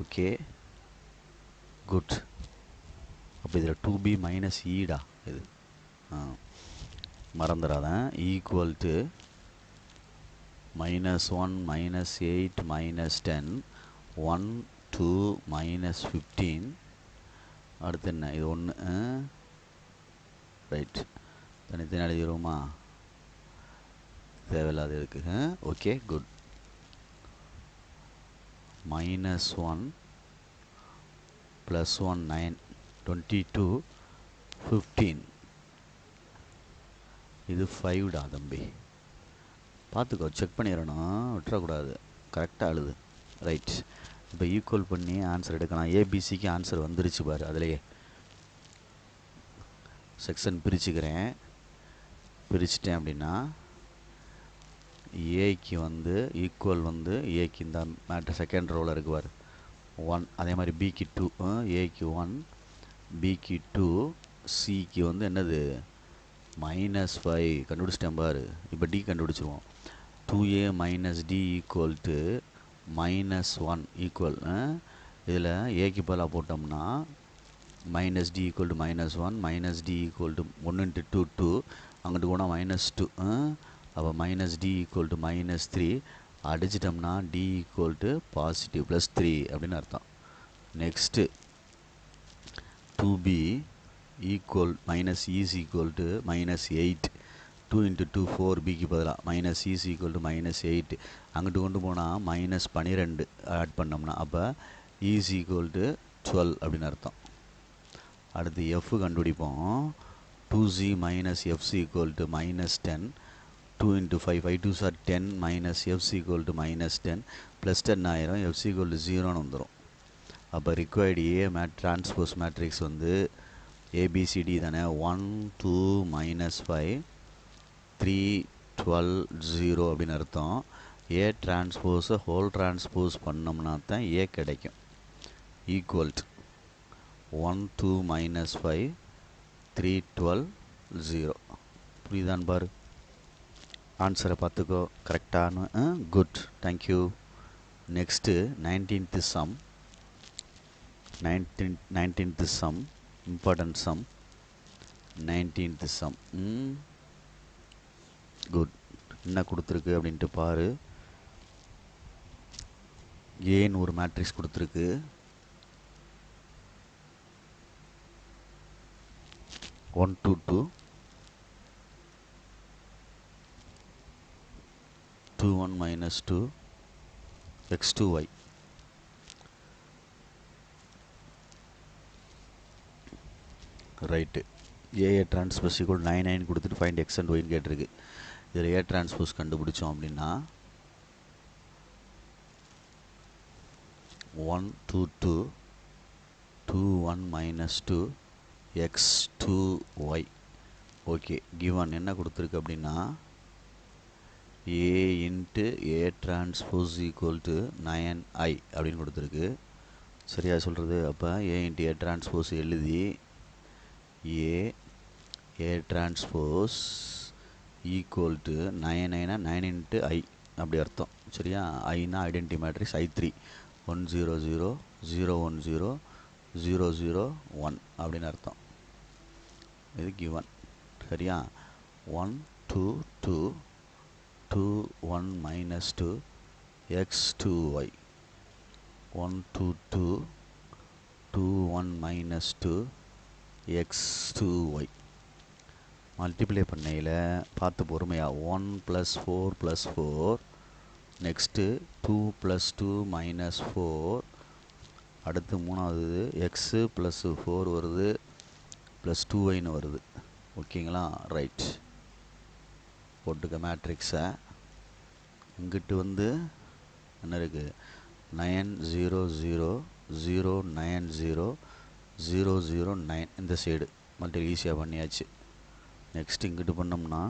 Speaker 1: Okay good. அப்போ இதில் 2b மைனஸ் ஈடா இது மறந்துடாதான். Equal to -1 -8 -10 1 2 -15. அடுத்து என்ன இது ஒன்று right. தனித்தனி எழுதிடுவோமா? தேவையில்லாத இருக்குது. Okay good. -1 +1 9 22 15. இது 5டா தம்பி, பார்த்துக்கோ, செக் பண்ணிடணும், விட்டுறக்கூடாது, கரெக்டாக எழுது. ரைட். இப்போ ஈக்குவல் பண்ணி ஆன்சர் எடுக்கலாம். ஏபிசிக்கு ஆன்சர் வந்துருச்சு பாரு. அதிலேயே செக்ஷன் பிரிச்சுக்கிறேன். பிரிச்சுட்டேன் அப்படின்னா ஏக்கு வந்து ஈக்குவல் வந்து ஏக்கு இந்த மேட்ரு செகண்ட் ரோவில் இருக்கு பாரு 1. அதே மாதிரி பிக்கு 2, ஏக்கு 1, பிக்கு 2, சிக்கு வந்து என்னது -5 கண்டுபிடிச்சிட்டேன் பாரு. இப்போ டி கண்டுபிடிச்சிருவோம். 2a minus d equal to -1 equal. இதில் ஏக்கு பதிலாக போட்டோம்னா minus d equal to -1 minus d equal to 1 into 2 2 அங்கிட்டு போனால் -2. அப்போ minus d equal to -3 அடிச்சிட்டோம்னா d equal to positive +3 அப்படின்னு அர்த்தம். Next 2b equal minus e is equal to -8. 2 into 2 4 பிக்கு பதிலாக minus e is equal to -8 அங்கிட்டு கொண்டு போனால் -12 ஆட் பண்ணோம்னா அப்போ e is equal to 12 அப்படின்னு அர்த்தம். அடுத்து f கண்டுபிடிப்போம். 2z minus f is equal to -10. 2 into 5 5 2s are 10 minus f is equal to -10 plus 10 ஆயிரும். f is equal to 0ன்னு வந்துடும். அப்போ ரிக்வயர்டு ஏ டிரான்ஸ்போஸ் மேட்ரிக்ஸ் வந்து ஏபிசிடி தானே. 1 2 -5 3 12 0 அப்படின்னு அர்த்தம். ஏ டிரான்ஸ்போஸை ஹோல் டிரான்ஸ்போஸ் பண்ணோம்னா தான் ஏ கிடைக்கும். ஈக்குவல் 1 2 -5 3 12 0. புரியுதான்னு பாரு. ஆன்சரை பார்த்துக்கோ, கரெக்டானு. Good, thank you. Next 19th sum. 19th sum important sum. 19th sum good. என்ன கொடுத்துருக்கு அப்படின்ட்டு பாரு. ஏன்னு ஒரு மேட்ரிக்ஸ் கொடுத்துருக்கு. 1 2 2 2 1 -2 x2y. ரைட்டு. ஏ டிரான்ஸ்போஸ் ஈக்குவல் 9 9 கொடுத்துட்டு ஃபைண்ட் எக்ஸ் அண்ட் ஒய்ன்னு கேட்டிருக்கு. இதில் ஏ டிரான்ஸ்போஸ் கண்டுபிடிச்சோம் அப்படின்னா 1 2 2 2 1 -2 x2y. ஓகே, கிவன் என்ன கொடுத்துருக்கு அப்படின்னா A into A transpose equal to 9i அப்படின்னு கொடுத்துருக்கு. சரியா சொல்கிறது? அப்போ ஏ இன்ட்டு ஏ டிரான்ஸ்போஸ் எழுதி A transpose equal to 9 9 9 into I அப்படி அர்த்தம். சரியா? ஐனா ஐடென்டி மேட்ரிக்ஸ் I3 1 0 0 0 1 0 0 0 1 அப்படின்னு அர்த்தம். இது கிவன். சரியா? 1 2 2 2 1 -2 x2y. 1 2 2 2 1 -2 x2y. மல்டிப்ளை பண்ணையில் பார்த்து பொறுமையாக 1 + 4 + 4 நெக்ஸ்ட்டு 2 + 2 -4 அடுத்து மூணாவது எக்ஸு + 4 வருது ப்ளஸ் 2yன்னு வருது. ஓகேங்களா? ரைட். போட்டுக்க மேட்ரிக்ஸை. இங்கிட்டு வந்து என்ன இருக்குது 9 0 0 0 9 0 0 0 9 இந்த சைடு மல்டி ஈஸியாக பண்ணியாச்சு. நெக்ஸ்ட் இங்கிட்டு பண்ணோம்னா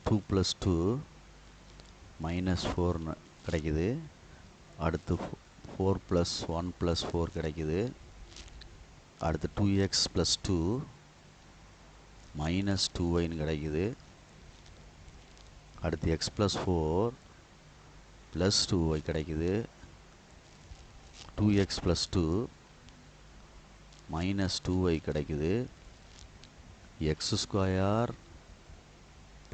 Speaker 1: 2 + 2 -4 கிடைக்குது. அடுத்து 4 + 1 + 4 கிடைக்குது. அடுத்து 2x + 2 -2y கிடைக்குது. அடுத்து x + 4 + 2y கிடைக்குது. 2x + 2 -2y கிடைக்குது. x² + 4 +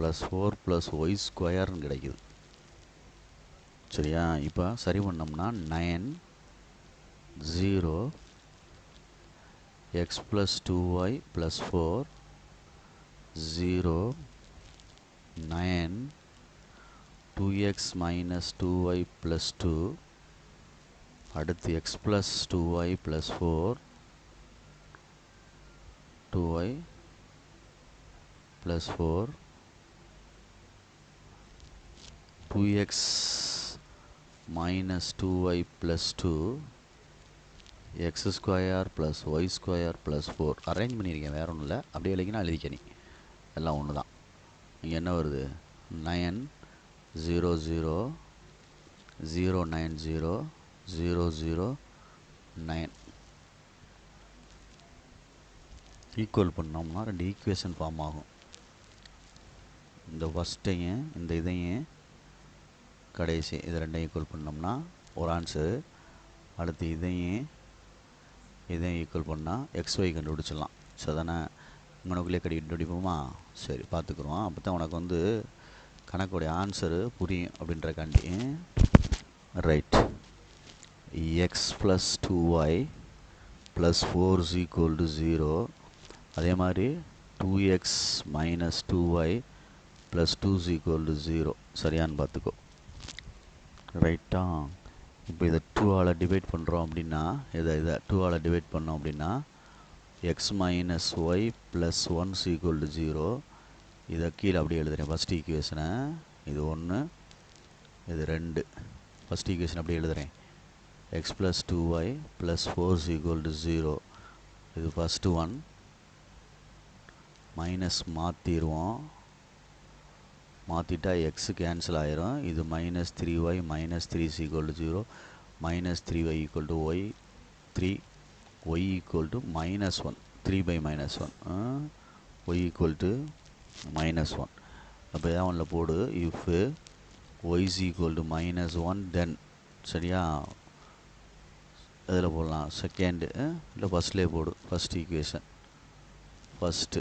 Speaker 1: y² கிடைக்குது. சரியா? இப்போ சரி பண்ணோம்னா 9 0 x + 2y + 4 0 9 2x - 2y + 2 அடுத்து x + 2y + 4 2y + 4 2x - 2y + 2 x² + y² + 4 arrange பண்ணியிருக்கேன், வேறு ஒன்றும் இல்லை. அப்படியே எழுதிங்கன்னா எழுதிக்க, எல்லாம் ஒன்று தான். இங்கே என்ன வருது? 9 0 0 0 9 0 0 0 9 ஈக்குவல் பண்ணோம்னா 2 ஈக்குவேஷன் ஃபார்ம் ஆகும். இந்த ஃபஸ்ட்டையும் இந்த இதையும் கடைசி இது ரெண்டையும் ஈக்குவல் பண்ணோம்னா ஒரு ஆன்சரு. அடுத்து இதையும் ஈக்குவல் பண்ணால் XY கண்டுபிடிச்சிடலாம். ஸோ தானே உங்களுக்குள்ளே கண்டுபிடிப்போமா? சரி, பார்த்துக்குறோம். அப்போ தான் உனக்கு வந்து கணக்குடைய ஆன்சரு புரியும் அப்படின்றக்காண்டி. ரைட். x + 2y + 4 = 0. அதே மாதிரி 2x - 2y + 2 = 0. சரியான்னு பார்த்துக்கோ. ரைட்டா? இப்போ இதை 2ஆல் டிவைட் பண்ணுறோம் அப்படின்னா, இதை 2ஆல் டிவைட் பண்ணோம் அப்படின்னா x - y + 1 = 0. இதை கீழே அப்படியே எழுதுகிறேன். ஃபஸ்ட் ஈக்குவேஷனை இது 1, இது 2. ஃபஸ்ட் ஈக்குவேஷன் அப்படியே எழுதுகிறேன். x + 2y + 4 = 0. இது ஃபஸ்ட்டு ஒன். மைனஸ் மாற்றிடுவோம். மாற்றிட்டா எக்ஸு கேன்சல் ஆயிரும். இது -3y -3 = 0 -3y = y 3 y = -1 3/-1 y = -1. அப்போ ஏன் ஒன்றில் போடு. இஃப் y = -1 தென். சரியா? அதில் போடலாம். செகண்டு இல்லை ஃபஸ்ட்லேயே போடு. First equation first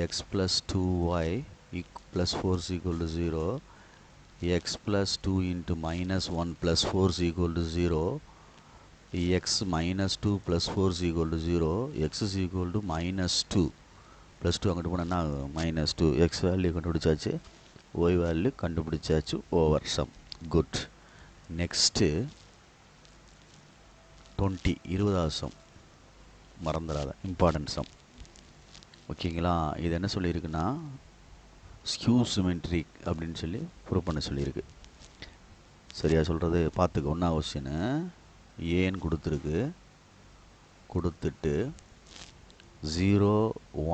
Speaker 1: x + 2y + 4 = 0 x + 2 × -1 + 4 = 0 x - 2 + 4 = 0 x = -2 +2 அங்கிட்டு போனால் -2 x வேல்யூ கண்டுபிடிச்சாச்சு, y வேல்யூ கண்டுபிடிச்சாச்சு. Over sum. குட். நெக்ஸ்ட்டு 20வது சம். மறந்துடாத, இம்பார்ட்டன்ட் சம். ஓகேங்களா? இது என்ன சொல்லியிருக்குன்னா ஸ்கியூ சிமெட்ரிக் அப்படின்னு சொல்லி ப்ரூவ் பண்ண சொல்லியிருக்கு. சரியா சொல்கிறது? பார்த்துக்க. 1வது கொஸ்டின்னு ஏன்னு கொடுத்துருக்கு. கொடுத்துட்டு 0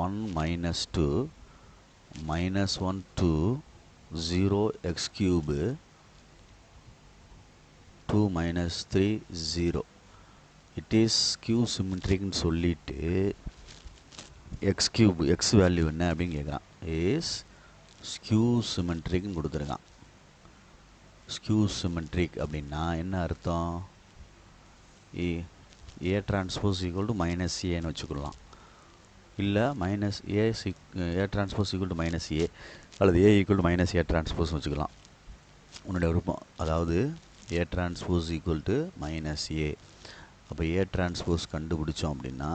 Speaker 1: 1 -2 -1 2 0 x³ 2 -3 0 இட் இஸ் ஸ்கியூ சிமெட்ரிக்னு சொல்லிட்டு x³ x வேல்யூ என்ன அப்படின்னு கேட்குறான். இஸ் ஸ்கியூ சிமெட்ரிக்னு கொடுத்துருக்கான். ஸ்கியூ சிமெட்ரிக் அப்படின்னா என்ன அர்த்தம்? A டிரான்ஸ்போஸ் = -Aன்னு வச்சுக்கலாம். இல்லை A டிரான்ஸ்போஸ் = -A அல்லது A = -A டிரான்ஸ்போஸ்னு வச்சுக்கலாம். உன்னுடைய விருப்பம். அதாவது A டிரான்ஸ்போஸ் = -A. அப்போ A டிரான்ஸ்போஸ் கண்டுபிடிச்சோம் அப்படின்னா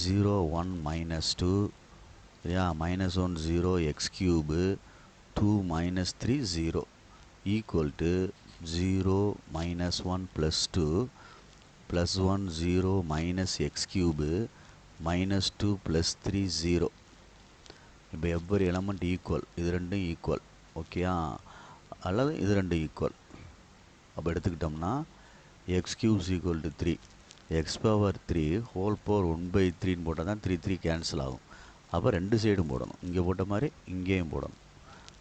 Speaker 1: 0 1 -2 -1 0 x³ 2 -3 0 equal to 0 -1 + 2 +1 0 -x³ -2 + 3 0. இப்போ எவ்வரி எலமெண்ட் ஈக்குவல். இது ரெண்டும் ஈக்குவல். ஓகேயா? அல்லது இது ரெண்டும் ஈக்குவல். அப்போ எடுத்துக்கிட்டோம்னா x³ = 3 x⁻³ ஹோல் பவர் 1/3ன்னு போட்டால் தான் 3 3 கேன்சல் ஆகும். அப்போ ரெண்டு சைடும் போடணும். இங்கே போட்ட மாதிரி இங்கேயும் போடணும்.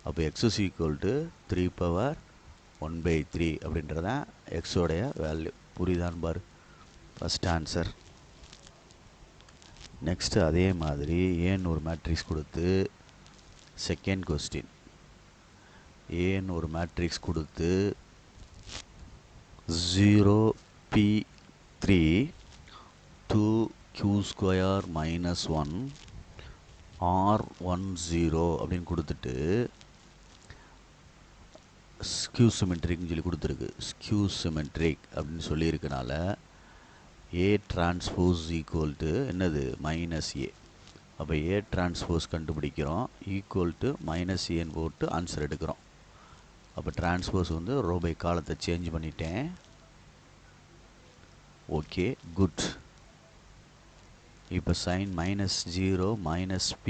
Speaker 1: அப்போ எக்ஸ் இஸ் ஈக்குவல் டு 3/1/3 அப்படின்றதான் எக்ஸோடைய வேல்யூ. புரியுதான்னு பாரு. First answer. நெக்ஸ்ட்டு அதே மாதிரி ஏன்னு ஒரு மேட்ரிக்ஸ் கொடுத்து செகண்ட் கொஸ்டின். ஏன்னு ஒரு மேட்ரிக்ஸ் கொடுத்து 0p3 2q² - 1 r10 அப்படின்னு கொடுத்துட்டு ஸ்கியூ சிமெட்ரிக்னு சொல்லி கொடுத்துருக்கு. ஸ்கியூ சிமெட்ரிக் அப்படின்னு சொல்லியிருக்கனால ஏ டிரான்ஸ்போஸ் ஈக்குவல் டு என்னது -a. அப்போ ஏ டிரான்ஸ்போஸ் கண்டுபிடிக்கிறோம் ஈக்குவல் டு -aன்னு போட்டு ஆன்சர் எடுக்கிறோம். அப்போ டிரான்ஸ்போஸ் வந்து ரோ பை காலத்தை சேஞ்ச் பண்ணிட்டேன். Okay good. இப்போ sign -0 -p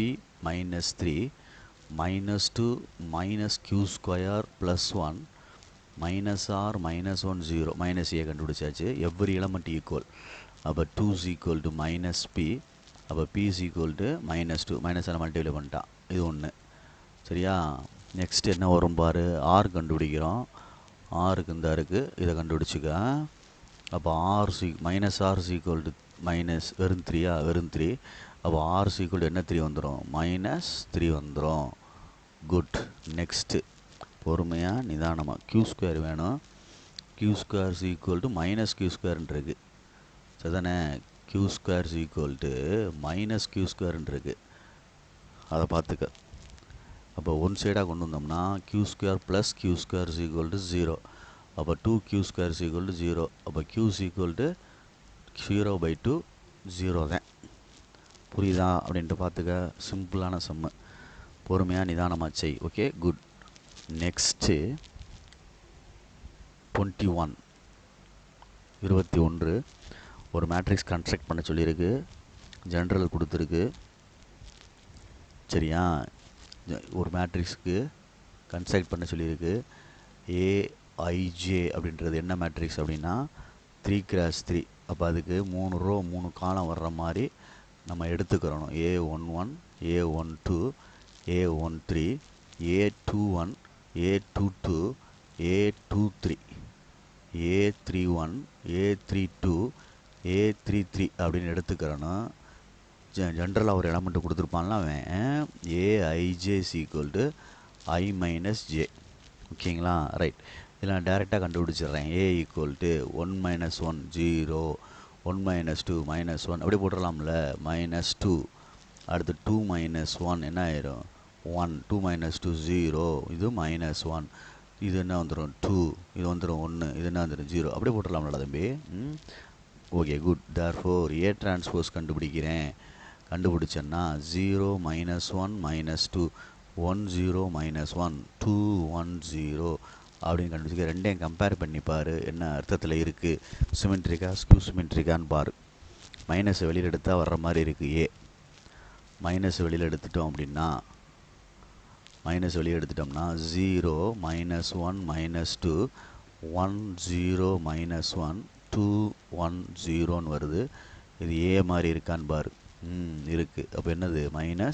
Speaker 1: -3 -2 -q² + 1 -r -1 0 -a கண்டுபிடிச்சாச்சு. Every element equal. அப்போ 2 is equal to -p. அப்போ p is equal to -2 -all multiply பண்ணிட்டான். இது ஒன்று. சரியா? நெக்ஸ்ட் என்ன வரும் பாரு. ஆர் கண்டுபிடிக்கிறோம். ஆருக்கு இந்த இருக்குது, இதை கண்டுபிடிச்சிக்க. அப்போ r is equal to வெறும் 3 வெறும் 3. அப்போ r is equal to என்ன 3 வந்துடும்? -3 வந்துடும். குட். நெக்ஸ்ட்டு பொறுமையாக நிதானமாக q² வேணும். q² is equal to -q² இருக்குது. சரிதானே? q² is equal to -q² இருக்குது. அதை பார்த்துக்க. அப்போ ஒன் சைடாக கொண்டு வந்தோம்னா q² + q² is equal to 0. அப்போ 2q² is equal to 0. அப்போ q is equal to 0/2 0 தான். புரியுதா அப்படின்ட்டு பார்த்துக்க. சிம்பிளான சம்மு. பொறுமையாக நிதானமாக செய். Okay good. நெக்ஸ்ட்டு 21 ஒரு மேட்ரிக்ஸ் கன்ஸ்ட்ரக்ட் பண்ண சொல்லியிருக்கு. ஜென்ரல் கொடுத்துருக்கு. சரியா? ஒரு மேட்ரிக்ஸுக்கு கன்ஸ்ட்ரக்ட் பண்ண சொல்லியிருக்கு. ஏஐஜே அப்படின்றது என்ன மேட்ரிக்ஸ் அப்படின்னா 3x3. அப்போ அதுக்கு 3 ரோ 3 காலம் வர்ற மாதிரி நம்ம எடுத்துக்கிறணும். A11 A12 A13 A21 A22 A23 A31 A32 A33 அப்படின்னு எடுத்துக்கிறணும். ஜென்ரலாக ஒரு எலமெண்ட்டு கொடுத்துருப்பான்ல அவன் AIJ is equal to I - j. ஓகேங்களா? ரைட். இதில் நான் டேரெக்டாக கண்டுபிடிச்சிட்றேன். A equal to 1 - 1 0 1 - 2 -1 அப்படியே போட்டுடலாம்ல. -2 அடுத்து 2 - 1 என்ன ஆயிரும்? 1 2 - 2 0 இது -1 இது என்ன வந்துடும்? 2 இது வந்துடும் 1 இது என்ன வந்துடும்? 0 அப்படியே போட்டுடலாம்ல தம்பி. Okay good. தேர்ஃபோர் ஏ டிரான்ஸ்போஸ் கண்டுபிடிக்கிறேன். கண்டுபிடிச்சேன்னா 0 - 1 -2 1 0 -1 2 1 0 அப்படின்னு கண்டுபிடிச்சிக்க. ரெண்டையும் கம்பேர் பண்ணி பாரு என்ன அர்த்தத்தில் இருக்குது. சிமெட்ரிக்கா ஸ்கியூ சிமெட்ரிக்கான்னு பாரு. மைனஸை வெளியில் எடுத்தால் வர்ற மாதிரி இருக்குது. ஏ மைனஸ் வெளியில் எடுத்துட்டோம் அப்படின்னா 0 -1 -2 1 0 -1 2 1 0ன்னு வருது. இது ஏ மாதிரி இருக்கான்னு பாரு. இருக்குது. அப்போ என்னது? -a.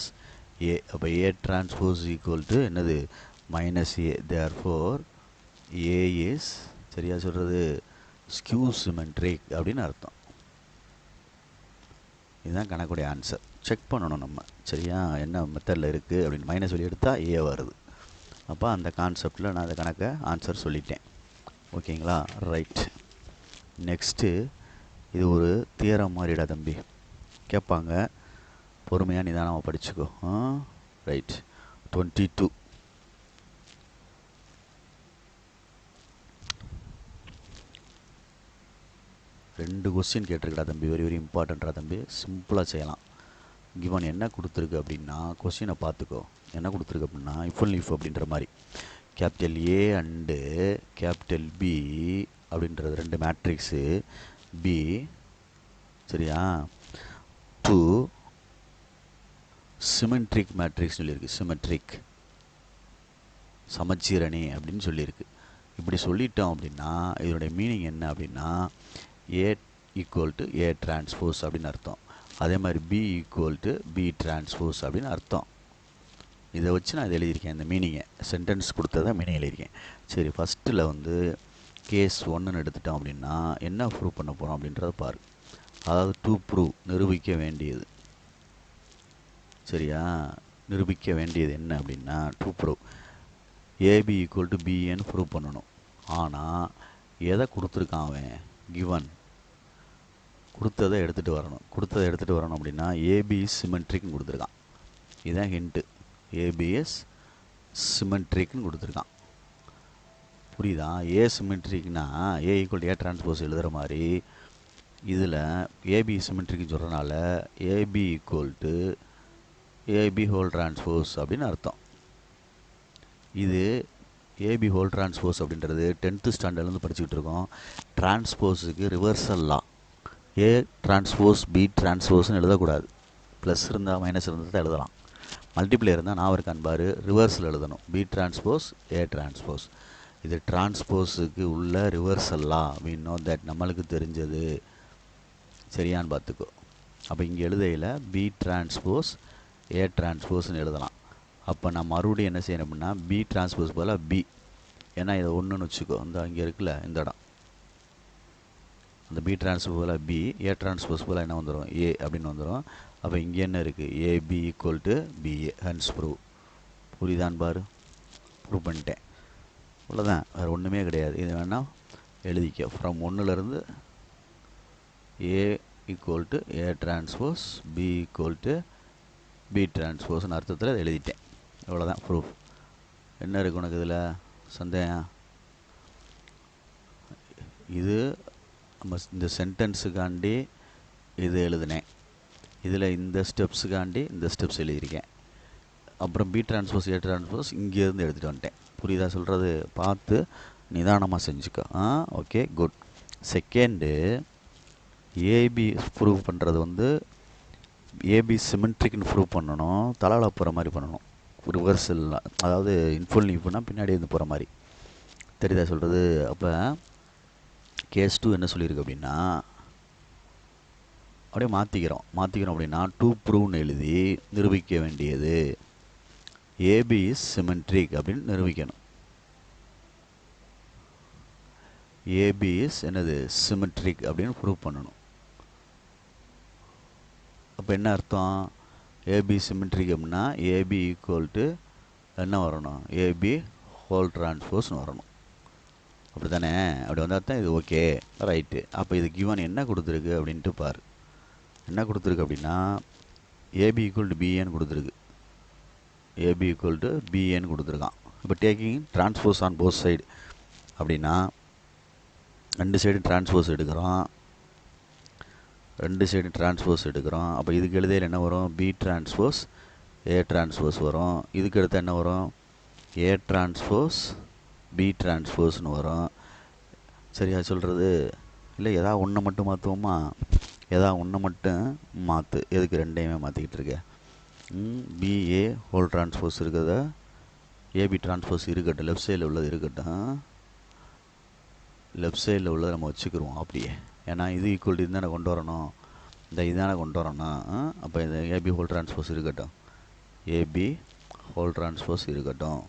Speaker 1: அப்போ ஏ டிரான்ஸ்போஸ் ஈக்குவல் டு என்னது? -a. தேர்ஃபோர் ஏ இஸ் சரியா சொல்கிறது ஸ்கியூ சிமெட்ரிக் அப்படின்னு அர்த்தம். இதுதான் கணக்குடைய ஆன்சர். செக் பண்ணணும் நம்ம. சரியா? என்ன மெத்தடில் இருக்குது அப்படின்னு மைனஸ் வெளியே எடுத்தால் ஏ வருது. அப்போ அந்த கான்செப்டில் நான் அந்த கணக்கை ஆன்சர் சொல்லிட்டேன். ஓகேங்களா? ரைட். நெக்ஸ்ட்டு இது ஒரு தியரம் மாதிரிடா தம்பி. கேட்பாங்க. பொறுமையாக நிதானமாக படிச்சுக்கோ. ரைட். 22 2 கொஸ்டின் கேட்டிருக்கடா தம்பி. வெரி வெரி இம்பார்ட்டண்ட்டா தம்பி. சிம்பிளாக செய்யலாம். கிவன் என்ன கொடுத்துருக்கு அப்படின்னா கொஸ்டினை பார்த்துக்கோ. என்ன கொடுத்துருக்கு அப்படின்னா இஃப் அண்ட் இஃப் அப்படின்ற மாதிரி capital A and capital B அப்படின்றது 2 மேட்ரிக்ஸு பி. சரியா? 2 சிமெட்ரிக் மேட்ரிக்ஸ் சொல்லியிருக்கு. சிமெட்ரிக் சமச்சீரணி அப்படின்னு சொல்லியிருக்கு. இப்படி சொல்லிட்டோம் அப்படின்னா இதனுடைய மீனிங் என்ன அப்படின்னா A equal to A transpose அப்படின்னு அர்த்தம். அதே மாதிரி B equal to B transpose அப்படின்னு அர்த்தம். இதை வச்சு நான் இதை எழுதியிருக்கேன், இந்த மீனிங்கை சென்டென்ஸ் கொடுத்ததான் மீனிங் எழுதியிருக்கேன். சரி, ஃபஸ்ட்டில் வந்து கேஸ் 1ன்னு எடுத்துட்டோம் அப்படின்னா என்ன ப்ரூவ் பண்ண போகிறோம் அப்படின்றத பாரு. அதாவது டு ப்ரூவ் நிரூபிக்க வேண்டியது. சரியா, நிரூபிக்க வேண்டியது என்ன அப்படின்னா to prove AB equal to பிஏன்னு ப்ரூவ் பண்ணணும். ஆனால் எதை கொடுத்துருக்கான் அவன், கிவன் கொடுத்ததை எடுத்துகிட்டு வரணும் அப்படின்னா ஏபி சிமெட்ரிக்னு கொடுத்துருக்கான். இதுதான் ஹிண்ட்டு. ஏபிஎஸ் சிமெட்ரிக்னு கொடுத்துருக்கான். புரியுதா? ஏ சிமெட்ரிக்னா ஏ ஈக்குவல் ஏ டிரான்ஸ்போஸ் எழுதுகிற மாதிரி இதில் ஏபி சிமெட்ரிக்னு சொல்கிறனால AB equal to AB whole transpose அப்படின்னு அர்த்தம். இது ஏபி ஹோல் டிரான்ஸ்போஸ் அப்படின்றது 10th ஸ்டாண்டர்ட்லேருந்து படிச்சுக்கிட்டு இருக்கோம். டிரான்ஸ்போஸுக்கு reversal law. A transpose B டிரான்ஸ்போஸ்னு எழுதக்கூடாது. ப்ளஸ் இருந்தால் மைனஸ் இருந்தால் தான் எழுதலாம். மல்டிப்ளை இருந்தால் நான் ஒரு கண்பார் ரிவர்ஸில் எழுதணும். B transpose A transpose. இது டிரான்ஸ்போஸுக்கு உள்ள reversal law. We know that, நம்மளுக்கு தெரிஞ்சது. சரியான்னு பார்த்துக்கோ. அப்போ இங்கே எழுதையில் பி டிரான்ஸ்போஸ் ஏ டிரான்ஸ்போஸ்ன்னு எழுதலாம். அப்போ நான் மறுபடியும் என்ன செய்யணும் அப்படின்னா பி டிரான்ஸ்போஸ் போல் பி, ஏன்னா இதை ஒன்றுன்னு வச்சுக்கோ. இந்த இங்கே இருக்குல்ல இந்த இடம், அந்த பி டிரான்ஸ்போஸ் போல் பி, ஏ டிரான்ஸ்போஸ் போல் என்ன வந்துடும் ஏ அப்படின்னு வந்துடும். அப்போ இங்கே என்ன இருக்குது, AB equal to BA. Hence prove. புரியுதான்னு பாரு, ப்ரூவ் பண்ணிட்டேன். அவ்வளோதான், வேறு ஒன்றுமே கிடையாது. இது வேணால் எழுதிக்க. ஃப்ரம் 1லேருந்து A equal to A transpose B equal to B டிரான்ஸ்போஸ்னு அர்த்தத்தில் அதை எழுதிட்டேன். இவ்வளோதான் ப்ரூஃப். என்ன இருக்குது உனக்கு இதில் சந்தேகம்? இது நம்ம இந்த சென்டென்ஸுக்காண்டி இது எழுதினேன். இதில் இந்த ஸ்டெப்ஸுக்காண்டி இந்த ஸ்டெப்ஸ் எழுதியிருக்கேன். அப்புறம் பி டிரான்ஸ்போஸ் ஏ டிரான்ஸ்போஸ் இங்கேருந்து எடுத்துகிட்டு வந்துட்டேன். புரியுதா சொல்கிறது? பார்த்து நிதானமாக செஞ்சுக்கோ. Okay, good. Second, AB prove பண்ணுறது வந்து ஏபி சிமெட்ரிக்னு ப்ரூவ் பண்ணணும். தலால போகிற மாதிரி பண்ணணும். ரிவர்சல், அதாவது இன்ஃபுல் லீஃப்னா பின்னாடி இருந்து போகிற மாதிரி. தெரியுதா சொல்கிறது? அப்போ கேஸ் 2 என்ன சொல்லியிருக்கு அப்படின்னா அப்படியே மாற்றிக்கிறோம் அப்படின்னா டு ப்ரூவ்னு எழுதி நிரூபிக்க வேண்டியது ஏபி இஸ் சிமெட்ரிக் அப்படின்னு நிரூபிக்கணும். ஏபி இஸ் என்னது, சிமெட்ரிக் அப்படின்னு ப்ரூவ் பண்ணணும். அப்போ என்ன அர்த்தம், ஏபி சிமெட்ரிக் அப்படின்னா ஏபி ஈக்குவல் டு என்ன வரணும், ஏபி ஹோல் டிரான்ஸ்போஸ்னு வரணும். அப்படி தானே? அப்படி வந்தால் தான் இது ஓகே, ரைட்டு. அப்போ இது கிவன் என்ன கொடுத்துருக்கு அப்படின்ட்டு பாரு. என்ன கொடுத்துருக்கு அப்படின்னா ஏபி ஈக்குவல் டு பிஏன்னு கொடுத்துருக்கு. ஏபி ஈக்குவல் டு பிஏன்னு கொடுத்துருக்கான். இப்போ taking transpose on both side அப்படின்னா ரெண்டு சைடு டிரான்ஸ்போஸ் எடுக்கிறோம். அப்போ இதுக்கு எழுதையில் என்ன வரும், பி டிரான்ஸ்போஸ் ஏ டிரான்ஸ்போஸ் வரும். இதுக்கு எடுத்தால் என்ன வரும், ஏ டிரான்ஸ்போஸ் பி டிரான்ஸ்போஸ்னு வரும். சரியா சொல்கிறது? இல்லை எதாவது ஒன்று மட்டும் மாற்றுவோமா? எதாவது ஒன்று மட்டும் மாற்று. எதுக்கு ரெண்டையுமே மாற்றிக்கிட்டு இருக்க? பிஏ ஹோல் டிரான்ஸ்போஸ் இருக்கிறத ஏபி டிரான்ஸ்போஸ் இருக்கட்டும், லெஃப்ட் சைடில் உள்ளது இருக்கட்டும். லெஃப்ட் சைடில் உள்ளதை நம்ம வச்சுக்கிடுவோம் அப்படியே. ஏன்னா இது ஈக்குவல் டு இதுதானே கொண்டு வரணும், இந்த இதுதானே கொண்டு வரணும். அப்போ இந்த ஏபி ஹோல் டிரான்ஸ்போஸ் இருக்கட்டும், ஏபி ஹோல் டிரான்ஸ்போஸ் இருக்கட்டும்.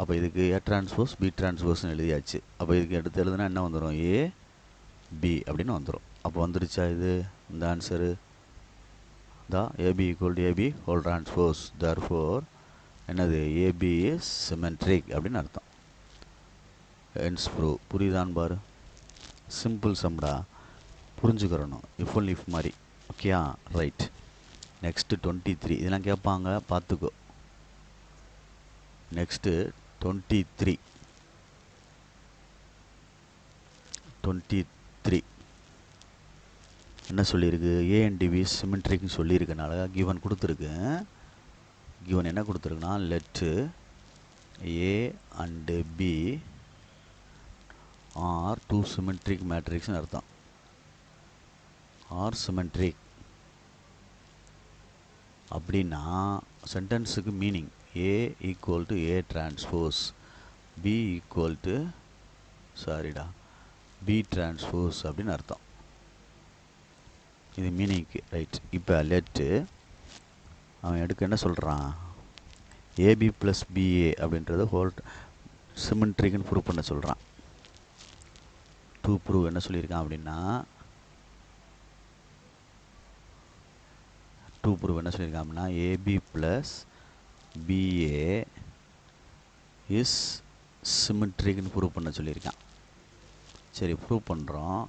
Speaker 1: அப்போ இதுக்கு ஏ டிரான்ஸ்போஸ் பி டிரான்ஸ்போஸ்னு எழுதியாச்சு. அப்போ இதுக்கு எடுத்து எழுதுனா என்ன வந்துடும், ஏ பி அப்படின்னு வந்துடும். அப்போ வந்துருச்சா இது இந்த ஆன்சரு? தான் AB equal to AB whole transpose. Therefore என்னது, ஏபி இஸ் சிமெட்ரிக் அப்படின்னு அர்த்தம். Hence prove. புரியுதான்னு பாரு, சிம்பிள் சம்டா, புரிஞ்சுக்கிறணும். இஃப் ஒன்லி இஃப் மாதிரி. ஓகேயா, ரைட். நெக்ஸ்ட்டு 23 இதெல்லாம் கேட்பாங்க, பார்த்துக்கோ. நெக்ஸ்ட்டு 23 என்ன சொல்லியிருக்கு, ஏ அண்ட் டிவி சிமெட்ரிக்னு சொல்லியிருக்கனால கிவன் கொடுத்துருக்கு. கிவன் என்ன கொடுத்துருக்குன்னா let A and B are two symmetric மேட்ரிக்ஸ்னு அர்த்தம். ஆர் சிமெட்ரிக் அப்படின்னா சென்டென்ஸுக்கு meaning A equal to A transpose, B equal to B transpose அப்படின்னு அர்த்தம். இது மீனிங்க்கு ரைட். இப்போ லெட்டு அவன் எடுக்க என்ன சொல்கிறான், ஏபி ப்ளஸ் பிஏ அப்படின்றது ஹோல் சிமெண்ட்ரிக்குன்னு ப்ரூவ் பண்ண சொல்கிறான். ப்ரூவ் என்ன சொல்லியிருக்கான் அப்படின்னா, ப்ரூவ் என்ன சொல்லியிருக்கான் அப்படின்னா ஏபி ப்ளஸ் பிஏ இஸ் சிமெட்ரிக்னு ப்ரூவ் பண்ண சொல்லியிருக்கான். சரி, ப்ரூவ் பண்ணுறோம்.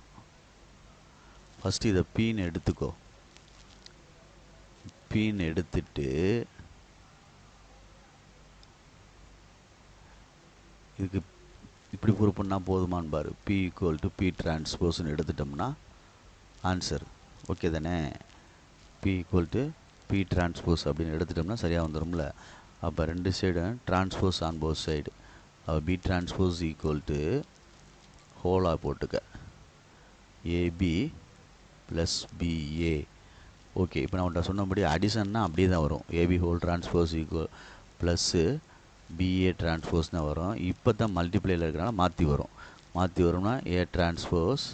Speaker 1: ஃபஸ்ட்டு இதை பீன்னு எடுத்துக்கோ. பீன்னு எடுத்துட்டு இதுக்கு இப்படி ப்ரூவ் பண்ணால் போதுமான்னு பாரு. பி ஈக்குவல் டு பி டிரான்ஸ்போஸ்ன்னு எடுத்துட்டோம்னா ஆன்சர் ஓகே தானே. B equal to B transpose அப்படின்னு எடுத்துட்டோம்னா சரியாக வந்துடும்ல. அப்போ ரெண்டு சைடும் டிரான்ஸ்போஸ் ஆன் போத் சைடு. அப்போ பி டிரான்ஸ்போஸ் ஈக்குவல் டு ஹோலாக போட்டுக்க ஏபி ப்ளஸ் பிஏ. ஓகே, இப்போ நான் உன்ட்ட சொன்னபடி அடிஷன்னா அப்படியே தான் வரும். AB whole transpose equal plus BA transpose தான் வரும். இப்போ தான் மல்டிப்ளையில் இருக்கிறனால மாற்றி வரும். மாற்றி வரும்னா ஏ டிரான்ஸ்போஸ்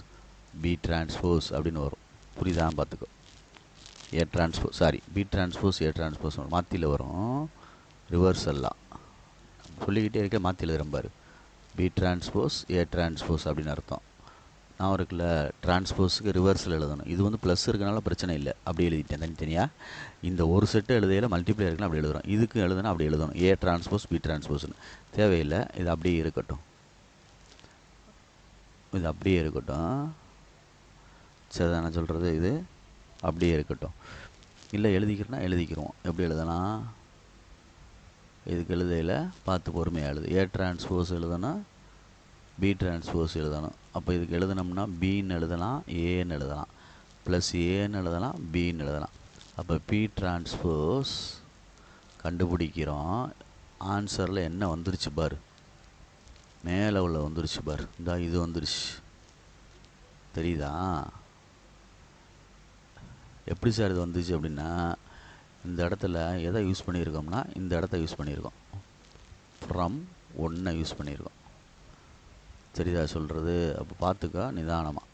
Speaker 1: பி டிரான்ஸ்போஸ் அப்படின்னு வரும். புரியுதான் பார்த்துக்கோ. A transpose sorry B transpose A transpose மாற்றியில் வரும். ரிவர்சல்லாம் சொல்லிக்கிட்டே இருக்க மாற்றி எழுதுகிறேன் பாரு. பி டிரான்ஸ்போஸ் ஏ டிரான்ஸ்போஸ் அப்படின்னு அர்த்தம். நான் இருக்குல்ல டிரான்ஸ்போஸுக்கு ரிவர்ஸில் எழுதணும். இது வந்து ப்ளஸ் இருக்கனால பிரச்சனை இல்லை, அப்படி எழுதிட்டேன் தனித்தனியாக. இந்த ஒரு செட்டு எழுதையில் மல்டிப்ளை இருக்குன்னு அப்படி எழுதுறோம். இதுக்கு எழுதுனா அப்படி எழுதணும், ஏ டிரான்ஸ்போஸ் பி டிரான்ஸ்போஸ்னு. தேவையில்லை, இது அப்படியே இருக்கட்டும். இது அப்படியே இருக்கட்டும். சரி, நான் சொல்கிறது இது அப்படியே இருக்கட்டும். இல்லை எழுதிக்கிறேன்னா எழுதிக்கிறோம். எப்படி எழுதலாம், இதுக்கு எழுதையில் பார்த்து பொறுமையாக எழுது. ஏ டிரான்ஸ்போஸ் எழுதணும், பி டிரான்ஸ்போஸ் எழுதணும். அப்போ இதுக்கு எழுதணும்னா பின்னு எழுதலாம், ஏன்னு எழுதலாம், ப்ளஸ் ஏன்னு எழுதலாம், பின்னு எழுதலாம். அப்போ பி டிரான்ஸ்போஸ் கண்டுபிடிக்கிறோம். ஆன்சரில் என்ன வந்துருச்சு பாரு, மேலே உள்ள வந்துருச்சு பாரு. இந்த இது வந்துருச்சு, தெரியுதா? எப்படி சார் இது வந்துச்சு அப்படின்னா, இந்த இடத்துல எதை யூஸ் பண்ணியிருக்கோம்னா இந்த இடத்த யூஸ் பண்ணியிருக்கோம். ஃப்ரம் ஒன்றை யூஸ் பண்ணியிருக்கோம். தெரியுதா சொல்கிறது? அப்போ பார்த்துக்கா நிதானமாக.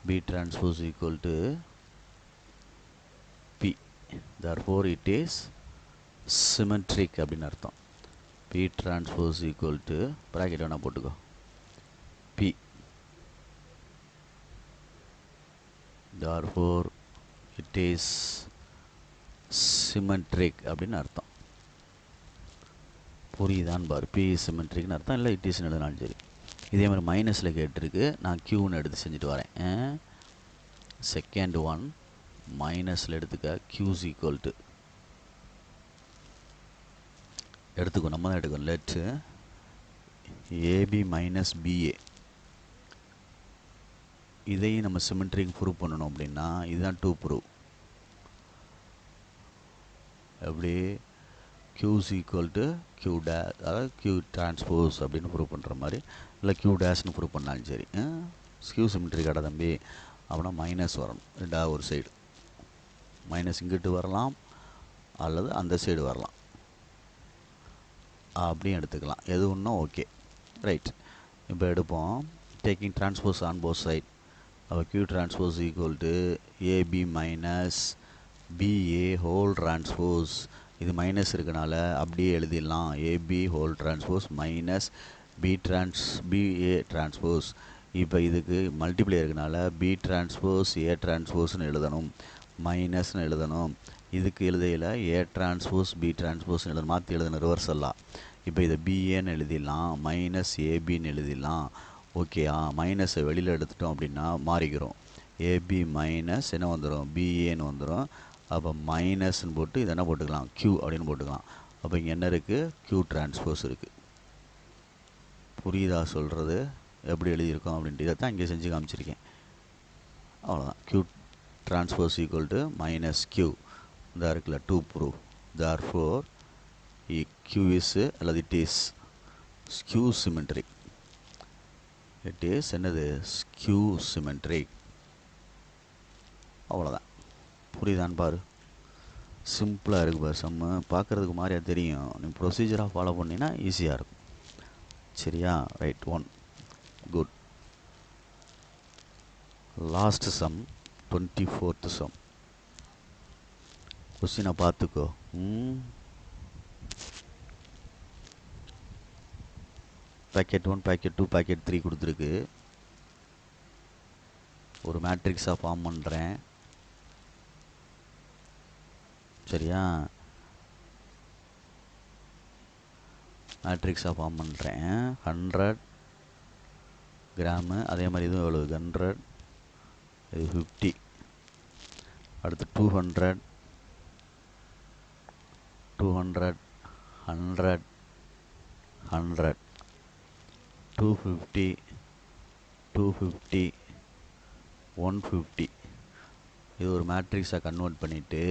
Speaker 1: B transpose equal to B, therefore it is symmetric அப்படின்னு அர்த்தம். B transpose equal to bracket வேணால் போட்டுக்கோ B, therefore it is symmetric அப்படின்னு அர்த்தம். புரியுதான்னு பாரு. பி சிமெட்ரிக்னு அர்த்தம். இல்லை இட்டிஸ்ன்னு எழுதினாலும் சரி. இதே மாதிரி மைனஸில் கேட்டிருக்கு, நான் க்யூன்னு எடுத்து செஞ்சுட்டு வரேன். செகண்ட் ஒன் மைனஸில் எடுத்துக்க. க்யூஸ் ஈக்குவல் டு எடுத்துக்கோ, நம்ம தான் எடுக்கணும். Let AB minus BA. இதையும் நம்ம சிமெட்ரிக் ப்ரூவ் பண்ணணும் அப்படின்னா இதுதான் டூ ப்ரூவ். எப்படி q equal to q dash, அதாவது q டிரான்ஸ்போஸ் அப்படின்னு ப்ரூவ் பண்ணுற மாதிரி, இல்லை q டேஷ்னு ப்ரூவ் பண்ணாலும் சரி. q சிமெட்ரிக் கடை தம்பி அப்படின்னா மைனஸ் வரணும். ரெண்டாவது ஒரு சைடு மைனஸ் இங்கிட்டு வரலாம், அல்லது அந்த சைடு வரலாம், அப்படியும் எடுத்துக்கலாம். எது ஒன்றும் ஓகே, ரைட். இப்போ எடுப்போம். Taking transpose on both side. அப்போ q transpose equal to AB minus BA whole transpose. இது மைனஸ் இருக்கனால அப்படியே எழுதிடலாம். AB whole transpose minus BA transpose. இப்போ இதுக்கு மல்டிப்ளை இருக்கனால பி டிரான்ஸ்போஸ் ஏ டிரான்ஸ்போஸ்னு எழுதணும், மைனஸ்னு எழுதணும். இதுக்கு எழுதையில் ஏ டிரான்ஸ்போஸ் பி டிரான்ஸ்போஸ்னு எழுதணும், மாற்றி எழுதணும் ரிவர்சல்லாம். இப்போ இதை பிஏன்னு எழுதிடலாம், மைனஸ் ஏபின்னு எழுதிடலாம். ஓகேயா? மைனஸை வெளியில் எடுத்துட்டோம் அப்படின்னா மாறிக்கிறோம். ஏபி மைனஸ் என்ன வந்துடும், பிஏன்னு வந்துடும். அப்போ மைனஸ்ன்னு போட்டு இதை என்ன போட்டுக்கலாம், க்யூ அப்படின்னு போட்டுக்கலாம். அப்போ இங்கே என்ன இருக்குது, க்யூ டிரான்ஸ்போஸ் இருக்குது. புரியுதா சொல்கிறது? எப்படி எழுதியிருக்கோம் அப்படின்ட்டு இதை தான் இங்கே செஞ்சு காமிச்சிருக்கேன். அவ்வளோதான். Q transpose equal to minus Q. இதாக இருக்குல்ல, to prove. therefore Q is அல்லது it is Q symmetric. It is என்னது, க்யூ சிமெட்ரிக். அவ்வளோதான். புரியுதான்னு பாரு. சிம்பிளாக இருக்குது பாரு. சம்மு பார்க்குறதுக்கு மாதிரியா தெரியும், நீ ப்ரொசீஜராக ஃபாலோ பண்ணினா ஈஸியாக இருக்கும். சரியா? Right. One good. Last sum 24th sum. கொஸ்டினை பார்த்துக்கோ. பேக்கெட் 1, பேக்கெட் 2, பேக்கெட் 3 கொடுத்துருக்கு. ஒரு மேட்ரிக்ஸாக ஃபார்ம் பண்ணுறேன். சரியா? மேட்ரிக்ஸாக ஃபார்ம் பண்ணுறேன். 100 கிராமு. அதே மாதிரி இதுவும் எவ்வளோ? 100, இது 50. அடுத்து 200, 100, 100, 250, 250, 150. இது ஒரு மேட்ரிக்ஸாக கன்வெர்ட் பண்ணிவிட்டு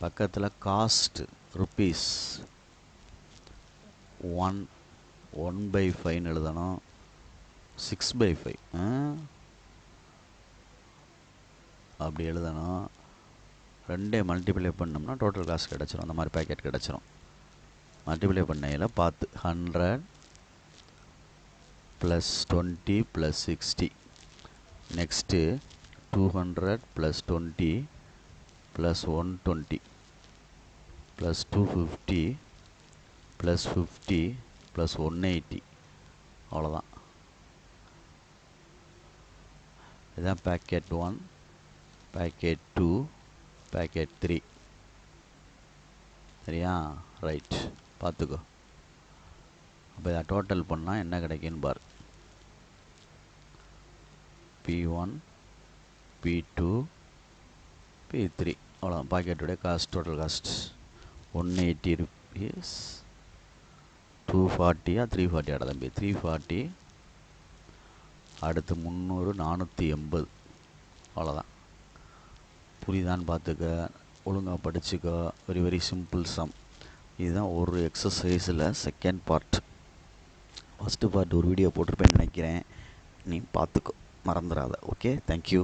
Speaker 1: பக்கத்தில் காஸ்ட் ருப்பீஸ் 1/5 எழுதணும். 6/5 அப்படி எழுதணும். ரெண்டே மல்டிப்ளை பண்ணோம்னா டோட்டல் காஸ்ட் கிடச்சிரும். அந்த மாதிரி பேக்கெட் கிடச்சிரும். மல்டிப்ளை பண்ணையில் பார்த்து 100 + 20 + 60. நெக்ஸ்ட்டு 200 + 20 + 120 + 250 + 50 + 180. அவ்வளோதான். இதுதான் பேக்கெட் 1, பேக்கெட் 2, பேக்கெட் 3. சரியா? ரைட், பார்த்துக்கோ. அப்போ இதை டோட்டல் பண்ணால் என்ன கிடைக்குன்னு பாரு. P1, P2, P3. அவ்வளோதான் பாக்கெட்டுடைய காஸ்ட். Total cost 180 rupees. 240 340 ஆட தம்பி? 340. அடுத்து 300, 480. அவ்வளோதான். புரியுதான்னு பார்த்துக்க. ஒழுங்காக படிச்சுக்கோ. Very simple some. இதுதான் ஒரு எக்ஸசைஸில் செகண்ட் பார்ட். ஃபஸ்ட்டு பார்ட் ஒரு வீடியோ போட்டிருப்பேன்னு நினைக்கிறேன். நீ பார்த்துக்கோ, மறந்துடாத. Okay, thank you.